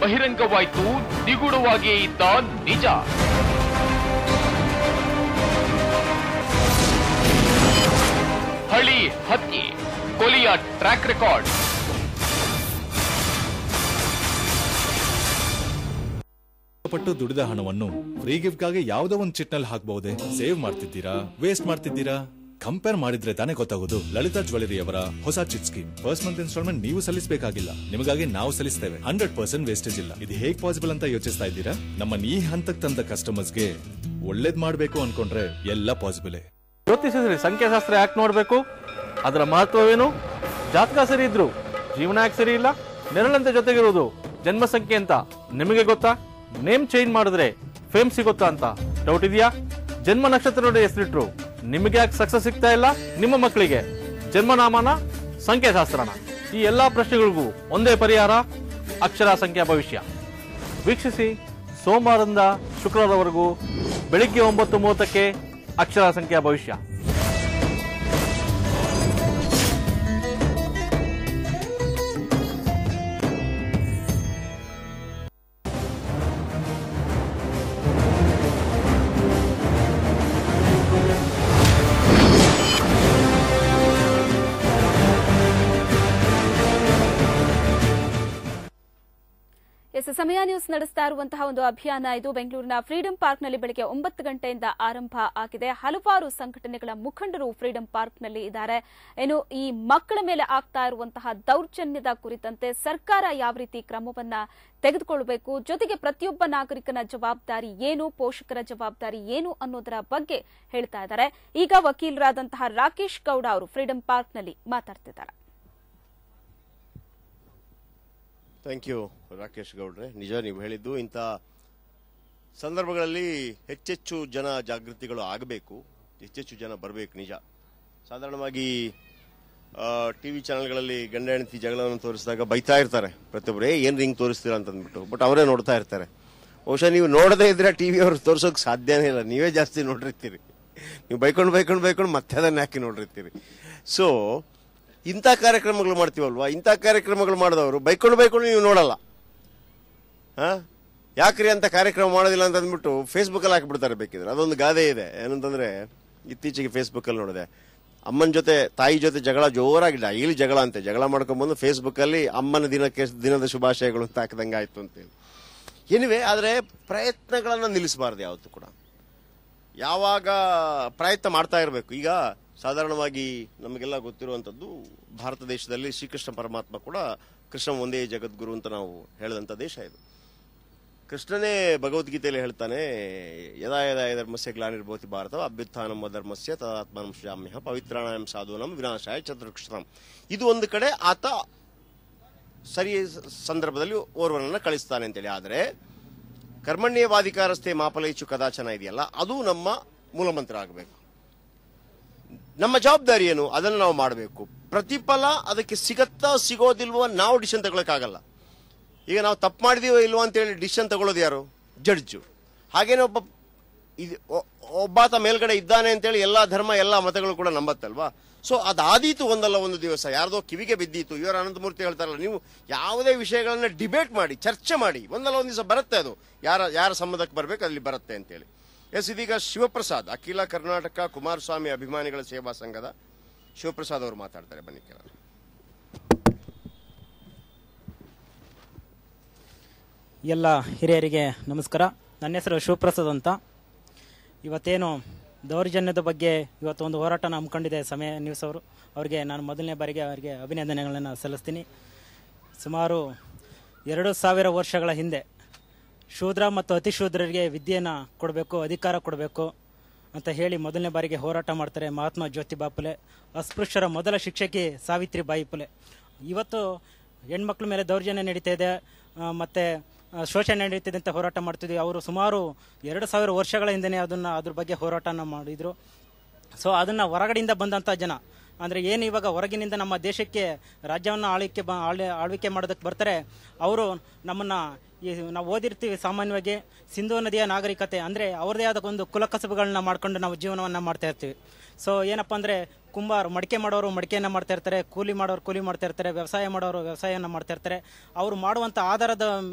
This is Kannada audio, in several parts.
ಬಹಿರಂಗವಾಯಿತು ನಿಗೂಢವಾಗಿಯೇ ಇದ್ದ ನಿಜ. ಹಳಿ ಹತ್ಯೆ ಕೊಲೆಯ ಟ್ರ್ಯಾಕ್ ರೆಕಾರ್ಡ್. ಪಟ್ಟು ದುಡಿದ ಹಣವನ್ನು ಫ್ರೀ ಗಿಫ್ಟ್ಗಾಗಿ ಯಾವುದೋ ಒಂದು ಚಿಟ್ನಲ್ಲಿ ಹಾಕಬಹುದೇ? ಸೇವ್ ಮಾಡ್ತಿದ್ದೀರಾ, ವೇಸ್ಟ್ ಮಾಡ್ತಿದ್ದೀರಾ? ಕಂಪೇರ್ ಮಾಡಿದ್ರೆ ತಾನೇ ಗೊತ್ತಾಗೋದು. ಲಲಿತಾ ಜ್ಯುವೆಲರಿ ಅವರ ಹೊಸ chit scheme. First month instalment ನೀವು ಸಲ್ಲಿಸಬೇಕಾಗಿಲ್ಲ, ನಿಮಗಾಗಿ ನಾವು ಸಲ್ಲಿಸ್ತೇವೆ. 100% ವೇಸ್ಟೇಜ್ ಇಲ್ಲ. ಇದು ಹೇಗ್ ಪಾಸಿಬಲ್ ಅಂತ ಯೋಚಿಸ್ತಾ ಇದ್ದೀರಾ? ನಮ್ಮನ್ನ ಈ ಹಂತಕ್ಕೆ ತಂದ ಕಸ್ಟಮರ್ಸ್ಗೆ ಒಳ್ಳೇದ್ ಮಾಡ್ಬೇಕು ಅನ್ಕೊಂಡ್ರೆ ಎಲ್ಲ ಪಾಸಿಬಲ್. ಜ್ಯೋತಿಷದಲ್ಲಿ ಸಂಖ್ಯಾಶಾಸ್ತ್ರ ಯಾಕೆ ನೋಡ್ಬೇಕು? ಅದರ ಮಹತ್ವವೇನು? ಜಾತಕ ಸರಿ ಇದ್ರು ಜೀವನ ಯಾಕೆ ಸರಿ ಇಲ್ಲ? ನೆರಳಂತೆ ಜೊತೆಗಿರುವುದು ಜನ್ಮ ಸಂಖ್ಯೆ ಅಂತ ನಿಮಗೆ ಗೊತ್ತಾ? ನೇಮ್ ಚೇಂಜ್ ಮಾಡಿದ್ರೆ ಫೇಮ್ ಸಿಗುತ್ತಾ ಅಂತ ಡೌಟ್ ಇದೆಯಾ? ಜನ್ಮ ನಕ್ಷತ್ರ ನೋಡಿ ಹೆಸರಿಟ್ರು ನಿಮಗೆ ಯಾಕೆ ಸಕ್ಸಸ್ ಸಿಗ್ತಾ ಇಲ್ಲ? ನಿಮ್ಮ ಮಕ್ಕಳಿಗೆ ಜನ್ಮನಾಮನ ಸಂಖ್ಯಾಶಾಸ್ತ್ರನ? ಈ ಎಲ್ಲಾ ಪ್ರಶ್ನೆಗಳಿಗೂ ಒಂದೇ ಪರಿಹಾರ, ಅಕ್ಷರ ಸಂಖ್ಯಾ ಭವಿಷ್ಯ. ವೀಕ್ಷಿಸಿ ಸೋಮವಾರದಿಂದ ಶುಕ್ರವಾರವರೆಗೂ ಬೆಳಿಗ್ಗೆ 9:30ಕ್ಕೆ ಅಕ್ಷರ ಸಂಖ್ಯಾ ಭವಿಷ್ಯ. ಸಮಯ ನ್ಯೂಸ್ ನಡೆಸ್ತಾ ಇರುವಂತಹ ಒಂದು ಅಭಿಯಾನ ಇದು. ಬೆಂಗಳೂರಿನ ಫ್ರೀಡಂ ಪಾರ್ಕ್ನಲ್ಲಿ ಬೆಳಗ್ಗೆ 9 ಗಂಟೆಯಿಂದ ಆರಂಭ ಆಗಿದೆ. ಹಲವಾರು ಸಂಘಟನೆಗಳ ಮುಖಂಡರು ಫ್ರೀಡಂ ಪಾರ್ಕ್ನಲ್ಲಿ ಇದ್ದಾರೆ. ಏನು ಈ ಮಕ್ಕಳ ಮೇಲೆ ಆಗ್ತಾ ಇರುವಂತಹ ದೌರ್ಜನ್ಯದ ಕುರಿತಂತೆ ಸರ್ಕಾರ ಯಾವ ರೀತಿ ಕ್ರಮವನ್ನ ತೆಗೆದುಕೊಳ್ಳಬೇಕು, ಜೊತೆಗೆ ಪ್ರತಿಯೊಬ್ಬ ನಾಗರಿಕನ ಜವಾಬ್ದಾರಿ ಏನು, ಪೋಷಕರ ಜವಾಬ್ದಾರಿ ಏನು ಅನ್ನೋದರ ಬಗ್ಗೆ ಹೇಳ್ತಾ ಇದ್ದಾರೆ. ಈಗ ವಕೀಲರಾದಂತಹ ರಾಕೇಶ್ ಗೌಡ ಅವರು ಫ್ರೀಡಂ ಪಾರ್ಕ್ನಲ್ಲಿ ಮಾತಾಡ್ತಿದ್ದಾರೆ. ಥ್ಯಾಂಕ್ ಯು ರಾಕೇಶ್ ಗೌಡ್ರೆ. ನಿಜ ನೀವು ಹೇಳಿದ್ದು, ಇಂಥ ಸಂದರ್ಭಗಳಲ್ಲಿ ಹೆಚ್ಚೆಚ್ಚು ಜನ ಜಾಗೃತಿಗಳು ಆಗಬೇಕು, ಹೆಚ್ಚೆಚ್ಚು ಜನ ಬರಬೇಕು. ನಿಜ ಸಾಧಾರಣವಾಗಿ ಟಿವಿ ಚಾನೆಲ್ಗಳಲ್ಲಿ ಗಂಡ ಹೆಂಡತಿ ಜಗಳವನ್ನು ತೋರಿಸಿದಾಗ ಬೈತಾ ಇರ್ತಾರೆ ಪ್ರತಿಯೊಬ್ಬರೇ, ಏನು ಹಿಂಗೆ ತೋರಿಸ್ತೀರಾ ಅಂತಂದ್ಬಿಟ್ಟು. ಬಟ್ ಅವರೇ ನೋಡ್ತಾ ಇರ್ತಾರೆ. ಬಹುಶಃ ನೀವು ನೋಡದೇ ಇದ್ರೆ ಟಿವಿ ಅವ್ರು ತೋರಿಸೋಕೆ ಸಾಧ್ಯನೇ ಇಲ್ಲ, ನೀವೇ ಜಾಸ್ತಿ ನೋಡಿರ್ತೀರಿ. ನೀವು ಬೈಕೊಂಡು ಮತ್ತೆ ಅದನ್ನ ಯಾಕೆ ನೋಡಿರ್ತೀರಿ. ಸೊ ಇಂಥ ಕಾರ್ಯಕ್ರಮಗಳು ಮಾಡ್ತೀವಲ್ವಾ, ಇಂಥ ಕಾರ್ಯಕ್ರಮಗಳು ಮಾಡಿದವರು ಬೈಕೊಂಡು ನೀವು ನೋಡಲ್ಲ. ಯಾಕ್ರಿ ಅಂತ ಕಾರ್ಯಕ್ರಮ ಮಾಡೋದಿಲ್ಲ ಅಂತ ಅಂದ್ಬಿಟ್ಟು ಫೇಸ್ಬುಕ್ಕಲ್ಲಿ ಹಾಕಿಬಿಡ್ತಾರೆ ಬೇಕಿದ್ರೆ. ಅದೊಂದು ಗಾದೆ ಇದೆ, ಏನಂತಂದ್ರೆ ಇತ್ತೀಚೆಗೆ ಫೇಸ್ಬುಕ್ಕಲ್ಲಿ ನೋಡಿದೆ, ಅಮ್ಮನ ಜೊತೆ ತಾಯಿ ಜೊತೆ ಜಗಳ ಜೋರಾಗಿಲ್ಲ, ಇಲ್ಲಿ ಜಗಳ ಅಂತೆ, ಜಗಳ ಮಾಡ್ಕೊಂಡ್ಬಂದು ಫೇಸ್ಬುಕ್ಕಲ್ಲಿ ಅಮ್ಮನ ದಿನದ ಶುಭಾಶಯಗಳು ಅಂತ ಹಾಕಿದಂಗೆ ಆಯ್ತು ಅಂತೇಳಿ. ಏನಿವೆ, ಆದರೆ ಪ್ರಯತ್ನಗಳನ್ನು ನಿಲ್ಲಿಸಬಾರ್ದು ಯಾವತ್ತೂ ಕೂಡ. ಯಾವಾಗ ಪ್ರಯತ್ನ ಮಾಡ್ತಾ ಇರಬೇಕು. ಈಗ ಸಾಧಾರಣವಾಗಿ ನಮಗೆಲ್ಲ ಗೊತ್ತಿರುವಂಥದ್ದು, ಭಾರತ ದೇಶದಲ್ಲಿ ಶ್ರೀಕೃಷ್ಣ ಪರಮಾತ್ಮ ಕೂಡ ಕೃಷ್ಣ ಒಂದೇ ಜಗದ್ಗುರು ಅಂತ ನಾವು ಹೇಳಿದಂಥ ದೇಶ ಇದು. ಕೃಷ್ಣನೇ ಭಗವದ್ಗೀತೆಯಲ್ಲಿ ಹೇಳ್ತಾನೆ, ಯದಾ ಯದಾ ಧರ್ಮಸ್ಯ ಗ್ಲಾನಿರ್ಭವತಿ ಭಾರತ ಅಭ್ಯುತ್ಥಾನಂ ಧರ್ಮಸ್ಯ ತದಾತ್ಮಾನಂ ಸೃಜಾಮ್ಯಹಂ ಪವಿತ್ರಾಣಾಂ ಸಾಧೂನಾಂ ವಿನಾಶಾಯ ಚತುರ್ಕ್ಷರಂ. ಇದು ಒಂದು ಕಡೆ ಆತ ಸರಿ ಸಂದರ್ಭದಲ್ಲಿ ಓರ್ವನನ್ನ ಕಳಿಸ್ತಾನೆ ಅಂತೇಳಿ. ಆದರೆ ಕರ್ಮಣ್ಯವಾಧಿಕಾರಸ್ಥೆ ಮಾಫಲೇಚು ಕದಾಚನ ಇದೆಯಲ್ಲ, ಅದು ನಮ್ಮ ಮೂಲಮಂತ್ರ ಆಗಬೇಕು. ನಮ್ಮ ಜವಾಬ್ದಾರಿ ಏನು, ಅದನ್ನು ನಾವು ಮಾಡಬೇಕು. ಪ್ರತಿಫಲ ಅದಕ್ಕೆ ಸಿಗತ್ತಾ ಸಿಗೋದಿಲ್ವೋ ನಾವು ಡಿಸಿಷನ್ ತಗೊಳಕ್ಕಾಗಲ್ಲ. ಈಗ ನಾವು ತಪ್ಪು ಮಾಡಿದೀವೋ ಇಲ್ವೋ ಅಂತೇಳಿ ಡಿಸಿಷನ್ ತಗೊಳ್ಳೋದು ಯಾರು? ಜಡ್ಜು. ಹಾಗೇನೆ ಒಬ್ಬಾತ ಮೇಲ್ಗಡೆ ಇದ್ದಾನೆ ಅಂತೇಳಿ ಎಲ್ಲಾ ಧರ್ಮ ಎಲ್ಲಾ ಮತಗಳು ಕೂಡ ನಂಬತ್ತಲ್ವಾ. ಸೊ ಅದಾದೀತು ಒಂದಲ್ಲ ಒಂದು ದಿವಸ, ಯಾರ್ದೋ ಕಿವಿಗೆ ಬಿದ್ದೀತು. ಇವರ ಅನಂತಮೂರ್ತಿ ಹೇಳ್ತಾರಲ್ಲ, ನೀವು ಯಾವುದೇ ವಿಷಯಗಳನ್ನ ಡಿಬೇಟ್ ಮಾಡಿ, ಚರ್ಚೆ ಮಾಡಿ, ಒಂದಲ್ಲ ಒಂದು ದಿವಸ ಬರುತ್ತೆ. ಅದು ಯಾರ ಸಂಬಂಧಕ್ಕೆ ಬರಬೇಕು ಅಲ್ಲಿ ಬರುತ್ತೆ ಅಂತೇಳಿ. ಎಸ್, ಇದೀಗ ಶಿವಪ್ರಸಾದ್, ಅಖಿಲ ಕರ್ನಾಟಕ ಕುಮಾರಸ್ವಾಮಿ ಅಭಿಮಾನಿಗಳ ಸೇವಾ ಸಂಘದ ಶಿವಪ್ರಸಾದ್ ಅವರು ಮಾತಾಡ್ತಾರೆ. ಬನ್ನಿ ಕೆಲವರು. ಎಲ್ಲ ಹಿರಿಯರಿಗೆ ನಮಸ್ಕಾರ. ನನ್ನ ಹೆಸರು ಶಿವಪ್ರಸಾದ್ ಅಂತ. ಇವತ್ತೇನು ದೌರ್ಜನ್ಯದ ಬಗ್ಗೆ ಇವತ್ತು ಒಂದು ಹೋರಾಟನ ಹಮ್ಮಿಕೊಂಡಿದೆ ಸಮಯ ನ್ಯೂಸ್ ಅವರು. ಅವರಿಗೆ ನಾನು ಮೊದಲನೇ ಬಾರಿಗೆ ಅವರಿಗೆ ಅಭಿನಂದನೆಗಳನ್ನು ಸಲ್ಲಿಸ್ತೀನಿ. ಸುಮಾರು 2000 ವರ್ಷಗಳ ಹಿಂದೆ ಶೂದ್ರ ಮತ್ತು ಅತಿಶೂದ್ರರಿಗೆ ವಿದ್ಯೆಯನ್ನು ಕೊಡಬೇಕು, ಅಧಿಕಾರ ಕೊಡಬೇಕು ಅಂತ ಹೇಳಿ ಮೊದಲನೇ ಬಾರಿಗೆ ಹೋರಾಟ ಮಾಡ್ತಾರೆ ಮಹಾತ್ಮ ಜ್ಯೋತಿಬಾ ಫುಲೆ. ಅಸ್ಪೃಶ್ಯರ ಮೊದಲ ಶಿಕ್ಷಕಿ ಸಾವಿತ್ರಿಬಾಯಿ ಫುಲೆ. ಇವತ್ತು ಹೆಣ್ಮಕ್ಳ ಮೇಲೆ ದೌರ್ಜನ್ಯ ನಡೀತಾ ಇದೆ, ಮತ್ತು ಶೋಷಣೆ ನಡೀತಿದೆ ಅಂತ ಹೋರಾಟ ಮಾಡ್ತಿದ್ವಿ. ಅವರು ಸುಮಾರು 2000 ವರ್ಷಗಳ ಹಿಂದೆಯೇ ಅದ್ರ ಬಗ್ಗೆ ಹೋರಾಟನ ಮಾಡಿದರು. ಸೊ ಅದನ್ನು ಹೊರಗಡೆಯಿಂದ ಬಂದಂಥ ಜನ, ಅಂದರೆ ಏನು ಇವಾಗ ಹೊರಗಿನಿಂದ ನಮ್ಮ ದೇಶಕ್ಕೆ ರಾಜ್ಯವನ್ನು ಆಳ್ವಿಕೆ ಮಾಡೋದಕ್ಕೆ ಬರ್ತಾರೆ, ಅವರು ನಮ್ಮನ್ನು ನಾವು ಓದಿರ್ತೀವಿ ಸಾಮಾನ್ಯವಾಗಿ ಸಿಂಧೂ ನದಿಯ ನಾಗರಿಕತೆ ಅಂದರೆ ಅವ್ರದೇ ಆದ ಒಂದು ಕುಲಕಸಬುಗಳನ್ನ ಮಾಡ್ಕೊಂಡು ನಾವು ಜೀವನವನ್ನು ಮಾಡ್ತಾ ಇರ್ತೀವಿ. ಸೊ ಏನಪ್ಪ ಅಂದರೆ ಕುಂಬಾರ ಮಡಿಕೆ ಮಾಡೋರು ಮಡಿಕೆಯನ್ನು ಮಾಡ್ತಾ ಇರ್ತಾರೆ, ಕೂಲಿ ಮಾಡೋರು ಕೂಲಿ ಮಾಡ್ತಾ ಇರ್ತಾರೆ, ವ್ಯವಸಾಯ ಮಾಡೋರು ವ್ಯವಸಾಯನ ಮಾಡ್ತಾ ಇರ್ತಾರೆ. ಅವರು ಮಾಡುವಂಥ ಆಧಾರದ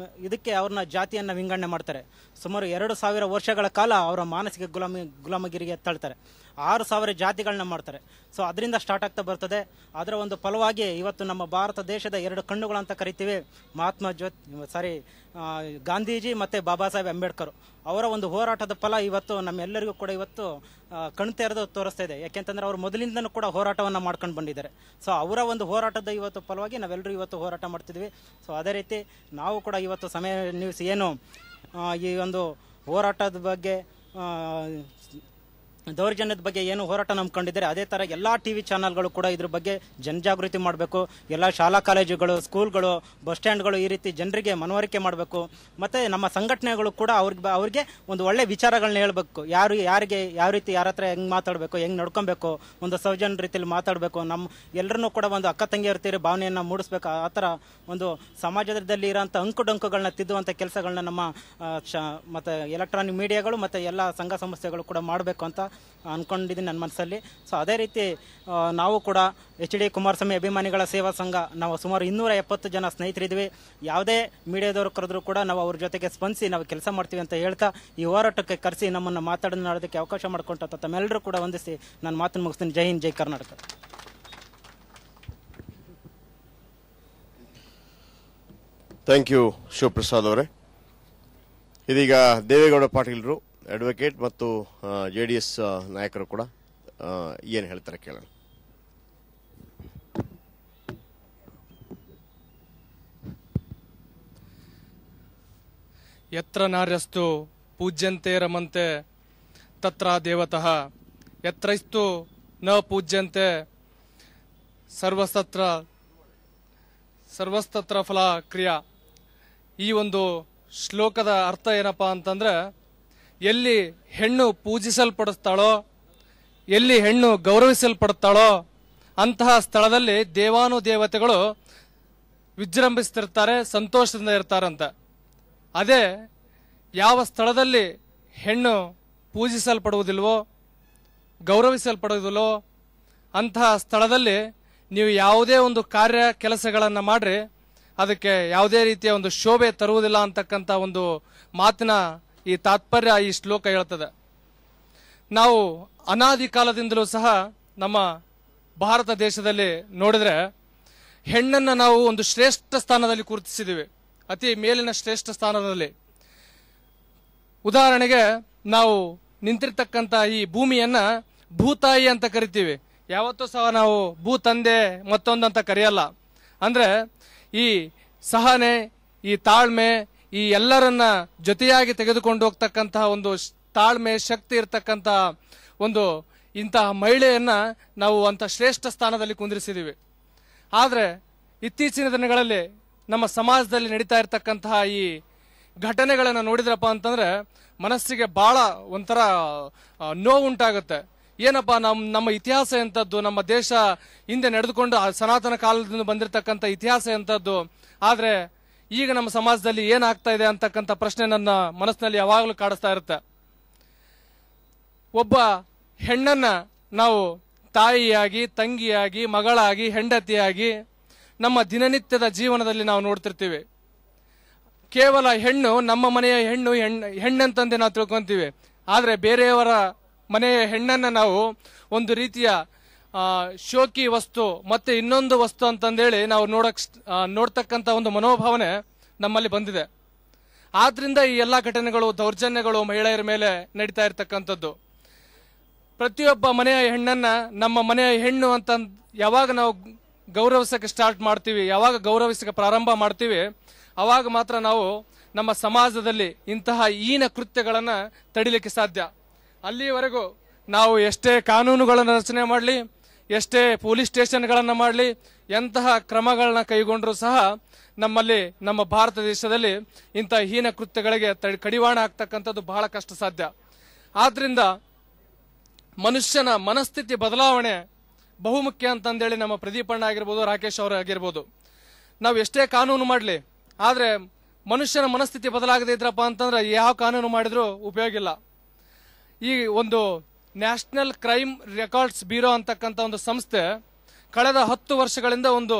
ಇದಕ್ಕೆ ಅವ್ರನ್ನ ಜಾತಿಯನ್ನು ವಿಂಗಡಣೆ ಮಾಡ್ತಾರೆ. ಸುಮಾರು 2000 ವರ್ಷಗಳ ಕಾಲ ಅವರ ಮಾನಸಿಕ ಗುಲಾಮಗಿರಿಗೆ ತಳ್ತಾರೆ. 6000 ಜಾತಿಗಳನ್ನ ಮಾಡ್ತಾರೆ. ಸೊ ಅದರಿಂದ ಸ್ಟಾರ್ಟ್ ಆಗ್ತಾ ಬರ್ತದೆ. ಅದರ ಒಂದು ಫಲವಾಗಿ ಇವತ್ತು ನಮ್ಮ ಭಾರತ ದೇಶದ 2 ಕಣ್ಣುಗಳಂತ ಕರಿತೀವಿ, ಗಾಂಧೀಜಿ ಮತ್ತು ಬಾಬಾ ಸಾಹೇಬ್ ಅಂಬೇಡ್ಕರ್ ಅವರ ಒಂದು ಹೋರಾಟದ ಫಲ ಇವತ್ತು ನಮ್ಮೆಲ್ಲರಿಗೂ ಕೂಡ ಇವತ್ತು ಕಣ್ ತೆರೆದು ತೋರಿಸ್ತಾ ಇದೆ. ಯಾಕೆಂತಂದ್ರೆ ಅವರು ಮೊದಲಿಂದನೂ ಕೂಡ ಹೋರಾಟವನ್ನು ಮಾಡ್ಕೊಂಡು ಬಂದಿದ್ದಾರೆ. ಸೊ ಅವರ ಒಂದು ಹೋರಾಟದ ಇವತ್ತು ಫಲವಾಗಿ ನಾವೆಲ್ಲರೂ ಇವತ್ತು ಹೋರಾಟ ಮಾಡ್ತಿದ್ವಿ. ಸೊ ಅದೇ ರೀತಿ ನಾವು ಕೂಡ ಇವತ್ತು ಸಮಯ ನ್ಯೂಸ್ ಏನು ಈ ಒಂದು ಹೋರಾಟದ ಬಗ್ಗೆ ದೌರ್ಜನ್ಯದ ಬಗ್ಗೆ ಏನು ಹೋರಾಟ ನಂಬ್ಕೊಂಡಿದ್ದಾರೆ, ಅದೇ ಥರ ಎಲ್ಲ ಟಿವಿ ಚಾನಲ್ಗಳು ಕೂಡ ಇದ್ರ ಬಗ್ಗೆ ಜನಜಾಗೃತಿ ಮಾಡಬೇಕು. ಎಲ್ಲ ಶಾಲಾ ಕಾಲೇಜುಗಳು, ಸ್ಕೂಲ್ಗಳು, ಬಸ್ ಸ್ಟ್ಯಾಂಡ್ಗಳು ಈ ರೀತಿ ಜನರಿಗೆ ಮನವರಿಕೆ ಮಾಡಬೇಕು. ಮತ್ತು ನಮ್ಮ ಸಂಘಟನೆಗಳು ಕೂಡ ಅವ್ರಿಗೆ ಒಂದು ಒಳ್ಳೆ ವಿಚಾರಗಳನ್ನ ಹೇಳಬೇಕು. ಯಾರಿಗೆ ಯಾವ ರೀತಿ ಯಾರ ಹತ್ರ ಹೆಂಗೆ ಮಾತಾಡಬೇಕು, ಹೆಂಗೆ ನಡ್ಕೊಬೇಕು, ಒಂದು ಸೌಜನ್ಯ ರೀತಿಯಲ್ಲಿ ಮಾತಾಡಬೇಕು. ನಮ್ಮ ಎಲ್ಲರನ್ನೂ ಕೂಡ ಒಂದು ಅಕ್ಕ ತಂಗಿಯರ ತೀರಿ ಭಾವನೆಯನ್ನು ಮೂಡಿಸ್ಬೇಕು. ಆ ಥರ ಒಂದು ಸಮಾಜದಲ್ಲಿ ಇರೋಂಥ ಅಂಕುಡೊಂಕುಗಳನ್ನ ತಿದ್ದುವಂಥ ಕೆಲಸಗಳನ್ನ ನಮ್ಮ ಮತ್ತು ಎಲೆಕ್ಟ್ರಾನಿಕ್ ಮೀಡಿಯಾಗಳು ಮತ್ತು ಎಲ್ಲ ಸಂಘ ಸಂಸ್ಥೆಗಳು ಕೂಡ ಮಾಡಬೇಕು ಅಂತ ಅನ್ಕೊಂಡಿದ್ದೀನಿ ನನ್ನ ಮನಸ್ಸಲ್ಲಿ. ಸೊ ಅದೇ ರೀತಿ ನಾವು ಕೂಡ HD ಕುಮಾರಸ್ವಾಮಿ ಅಭಿಮಾನಿಗಳ ಸೇವಾ ಸಂಘ ನಾವು ಸುಮಾರು 270 ಜನ ಸ್ನೇಹಿತರಿದ್ವಿ. ಯಾವುದೇ ಮೀಡಿಯಾದವರು ಕರೆದ್ರು ಕೂಡ ನಾವು ಅವ್ರ ಜೊತೆಗೆ ಸ್ಪಂದಿಸಿ ನಾವು ಕೆಲಸ ಮಾಡ್ತೀವಿ ಅಂತ ಹೇಳ್ತಾ ಈ ಹೋರಾಟಕ್ಕೆ ಕರೆಸಿ ನಮ್ಮನ್ನು ಮಾತಾಡೋದಕ್ಕೆ ಅವಕಾಶ ಮಾಡಿಕೊಂಡ ತಮ್ಮೆಲ್ಲರೂ ಕೂಡ ವಂದಿಸಿ ನಾನು ಮಾತನ್ನು ಮುಗಿಸ್ತೀನಿ. ಜೈ ಹಿಂದ್, ಜೈ ಕರ್ನಾಟಕ. ಥ್ಯಾಂಕ್ ಯು ಶಿವಪ್ರಸಾದ್ ಅವರೇ. ಇದೀಗ ದೇವೇಗೌಡ ಪಾಟೀಲ್ರು ಅಡ್ವೊಕೇಟ್ ಮತ್ತು JDS ನಾಯಕರು ಕೂಡ ಏನು ಹೇಳ್ತಾರೆ ಕೇಳೋಣ. ಯತ್ರ ನಾರ್ಯಸ್ತು ಪೂಜ್ಯಂತೆ ರಮಂತೆ ತತ್ರ ದೇವತಃ ಯತ್ರೈಸ್ತು ನ ಪೂಜ್ಯಂತೆ ಸರ್ವಸ್ತತ್ರ ಫಲ ಕ್ರಿಯಾ. ಈ ಒಂದು ಶ್ಲೋಕದ ಅರ್ಥ ಏನಪ್ಪಾ ಅಂತಂದ್ರೆ, ಎಲ್ಲಿ ಹೆಣ್ಣು ಪೂಜಿಸಲ್ಪಡುತ್ತಾಳೋ, ಎಲ್ಲಿ ಹೆಣ್ಣು ಗೌರವಿಸಲ್ಪಡುತ್ತಾಳೋ ಅಂತಹ ಸ್ಥಳದಲ್ಲಿ ದೇವಾನುದೇವತೆಗಳು ವಿಜೃಂಭಿಸ್ತಿರ್ತಾರೆ, ಸಂತೋಷದಿಂದ ಇರ್ತಾರಂತೆ. ಅದೇ ಯಾವ ಸ್ಥಳದಲ್ಲಿ ಹೆಣ್ಣು ಪೂಜಿಸಲ್ಪಡುವುದಿಲ್ವೋ, ಗೌರವಿಸಲ್ಪಡುವುದಿಲ್ಲೋ ಅಂತಹ ಸ್ಥಳದಲ್ಲಿ ನೀವು ಯಾವುದೇ ಒಂದು ಕಾರ್ಯ ಕೆಲಸಗಳನ್ನು ಮಾಡ್ರಿ, ಅದಕ್ಕೆ ಯಾವುದೇ ರೀತಿಯ ಒಂದು ಶೋಭೆ ತರುವುದಿಲ್ಲ ಅಂತಕ್ಕಂಥ ಒಂದು ಮಾತಿನ ಈ ತಾತ್ಪರ್ಯ ಈ ಶ್ಲೋಕ ಹೇಳ್ತದೆ. ನಾವು ಅನಾದಿ ಕಾಲದಿಂದಲೂ ಸಹ ನಮ್ಮ ಭಾರತ ದೇಶದಲ್ಲಿ ನೋಡಿದ್ರೆ ಹೆಣ್ಣನ್ನು ನಾವು ಒಂದು ಶ್ರೇಷ್ಠ ಸ್ಥಾನದಲ್ಲಿ ಗುರುತಿಸಿದ್ದೀವಿ, ಅತಿ ಮೇಲಿನ ಶ್ರೇಷ್ಠ ಸ್ಥಾನದಲ್ಲಿ. ಉದಾಹರಣೆಗೆ ನಾವು ನಿಂತಿರ್ತಕ್ಕಂಥ ಈ ಭೂಮಿಯನ್ನ ಭೂತಾಯಿ ಅಂತ ಕರಿತೀವಿ. ಯಾವತ್ತೂ ಸಹ ನಾವು ಭೂ ತಂದೆ ಮತ್ತೊಂದಂತ ಕರೆಯಲ್ಲ. ಅಂದ್ರೆ ಈ ಸಹನೆ, ಈ ತಾಳ್ಮೆ, ಈ ಎಲ್ಲರನ್ನ ಜೊತೆಯಾಗಿ ತೆಗೆದುಕೊಂಡು ಹೋಗ್ತಕ್ಕಂತಹ ಒಂದು ತಾಳ್ಮೆ, ಶಕ್ತಿ ಇರತಕ್ಕಂತ ಒಂದು ಇಂತಹ ಮಹಿಳೆಯನ್ನ ನಾವು ಅಂತ ಶ್ರೇಷ್ಠ ಸ್ಥಾನದಲ್ಲಿ ಕುಂದಿರಿಸಿದೀವಿ. ಆದ್ರೆ ಇತ್ತೀಚಿನ ದಿನಗಳಲ್ಲಿ ನಮ್ಮ ಸಮಾಜದಲ್ಲಿ ನಡೀತಾ ಇರತಕ್ಕಂತಹ ಈ ಘಟನೆಗಳನ್ನ ನೋಡಿದ್ರಪ್ಪ ಅಂತಂದ್ರೆ ಮನಸ್ಸಿಗೆ ಬಹಳ ಒಂಥರ ನೋವುಂಟಾಗುತ್ತೆ. ಏನಪ್ಪಾ ನಮ್ಮ ಇತಿಹಾಸ ಎಂತದ್ದು, ನಮ್ಮ ದೇಶ ಹಿಂದೆ ನಡೆದುಕೊಂಡು ಸನಾತನ ಕಾಲದಿಂದ ಬಂದಿರತಕ್ಕಂಥ ಇತಿಹಾಸ ಎಂತದ್ದು, ಆದ್ರೆ ಈಗ ನಮ್ಮ ಸಮಾಜದಲ್ಲಿ ಏನಾಗ್ತಾ ಇದೆ ಅಂತಕ್ಕಂಥ ಪ್ರಶ್ನೆ ನನ್ನ ಮನಸ್ಸಿನಲ್ಲಿ ಯಾವಾಗಲೂ ಕಾಡಿಸ್ತಾ ಇರುತ್ತೆ. ಒಬ್ಬ ಹೆಣ್ಣನ್ನ ನಾವು ತಾಯಿಯಾಗಿ, ತಂಗಿಯಾಗಿ, ಮಗಳಾಗಿ, ಹೆಂಡತಿಯಾಗಿ ನಮ್ಮ ದಿನನಿತ್ಯದ ಜೀವನದಲ್ಲಿ ನಾವು ನೋಡ್ತಿರ್ತೀವಿ. ಕೇವಲ ಹೆಣ್ಣು ನಮ್ಮ ಮನೆಯ ಹೆಣ್ಣಂತಂದೆ ನಾವು ತಿಳ್ಕೊಂತೀವಿ. ಆದ್ರೆ ಬೇರೆಯವರ ಮನೆಯ ಹೆಣ್ಣನ್ನ ನಾವು ಒಂದು ರೀತಿಯ ಶೋಕಿ ವಸ್ತು ಮತ್ತೆ ಇನ್ನೊಂದು ವಸ್ತು ಅಂತಂದೇಳಿ ನಾವು ನೋಡ್ತಕ್ಕಂಥ ಒಂದು ಮನೋಭಾವನೆ ನಮ್ಮಲ್ಲಿ ಬಂದಿದೆ. ಆದ್ರಿಂದ ಈ ಎಲ್ಲಾ ಘಟನೆಗಳು, ದೌರ್ಜನ್ಯಗಳು ಮಹಿಳೆಯರ ಮೇಲೆ ನಡೀತಾ ಇರತಕ್ಕಂಥದ್ದು. ಪ್ರತಿಯೊಬ್ಬ ಮನೆಯ ಹೆಣ್ಣನ್ನ ನಮ್ಮ ಮನೆಯ ಹೆಣ್ಣು ಅಂತ ಯಾವಾಗ ನಾವು ಗೌರವಿಸಕ್ಕೆ ಸ್ಟಾರ್ಟ್ ಮಾಡ್ತೀವಿ, ಯಾವಾಗ ಗೌರವಿಸಕ್ಕೆ ಪ್ರಾರಂಭ ಮಾಡ್ತೀವಿ, ಅವಾಗ ಮಾತ್ರ ನಾವು ನಮ್ಮ ಸಮಾಜದಲ್ಲಿ ಇಂತಹ ಹೀನ ಕೃತ್ಯಗಳನ್ನ ತಡಿಲಿಕ್ಕೆ ಸಾಧ್ಯ. ಅಲ್ಲಿವರೆಗೂ ನಾವು ಎಷ್ಟೇ ಕಾನೂನುಗಳನ್ನು ರಚನೆ ಮಾಡಲಿ, ಎಷ್ಟೇ ಪೊಲೀಸ್ ಸ್ಟೇಷನ್ಗಳನ್ನ ಮಾಡಲಿ, ಎಂತಹ ಕ್ರಮಗಳನ್ನ ಕೈಗೊಂಡ್ರೂ ಸಹ ನಮ್ಮಲ್ಲಿ, ನಮ್ಮ ಭಾರತ ದೇಶದಲ್ಲಿ ಇಂತಹ ಹೀನ ಕೃತ್ಯಗಳಿಗೆ ಕಡಿವಾಣ ಆಗ್ತಕ್ಕಂಥದ್ದು ಬಹಳ ಕಷ್ಟ ಸಾಧ್ಯ. ಆದ್ರಿಂದ ಮನುಷ್ಯನ ಮನಸ್ಥಿತಿ ಬದಲಾವಣೆ ಬಹುಮುಖ್ಯ ಅಂತಂದೇಳಿ ನಮ್ಮ ಪ್ರದೀಪಣ್ಣ ಆಗಿರ್ಬೋದು, ರಾಕೇಶ್ ಅವರು ಆಗಿರ್ಬೋದು, ನಾವು ಎಷ್ಟೇ ಕಾನೂನು ಮಾಡಲಿ, ಆದ್ರೆ ಮನುಷ್ಯನ ಮನಸ್ಥಿತಿ ಬದಲಾಗದೇ ಇದ್ರಪ್ಪ ಅಂತಂದ್ರೆ ಯಾವ ಕಾನೂನು ಮಾಡಿದ್ರೂ ಉಪಯೋಗ ಇಲ್ಲ. ಈ ಒಂದು ನ್ಯಾಷನಲ್ ಕ್ರೈಮ್ ರೆಕಾರ್ಡ್ಸ್ ಬ್ಯೂರೋ ಅಂತಕ್ಕಂಥ ಒಂದು ಸಂಸ್ಥೆ ಕಳೆದ 10 ವರ್ಷಗಳಿಂದ ಒಂದು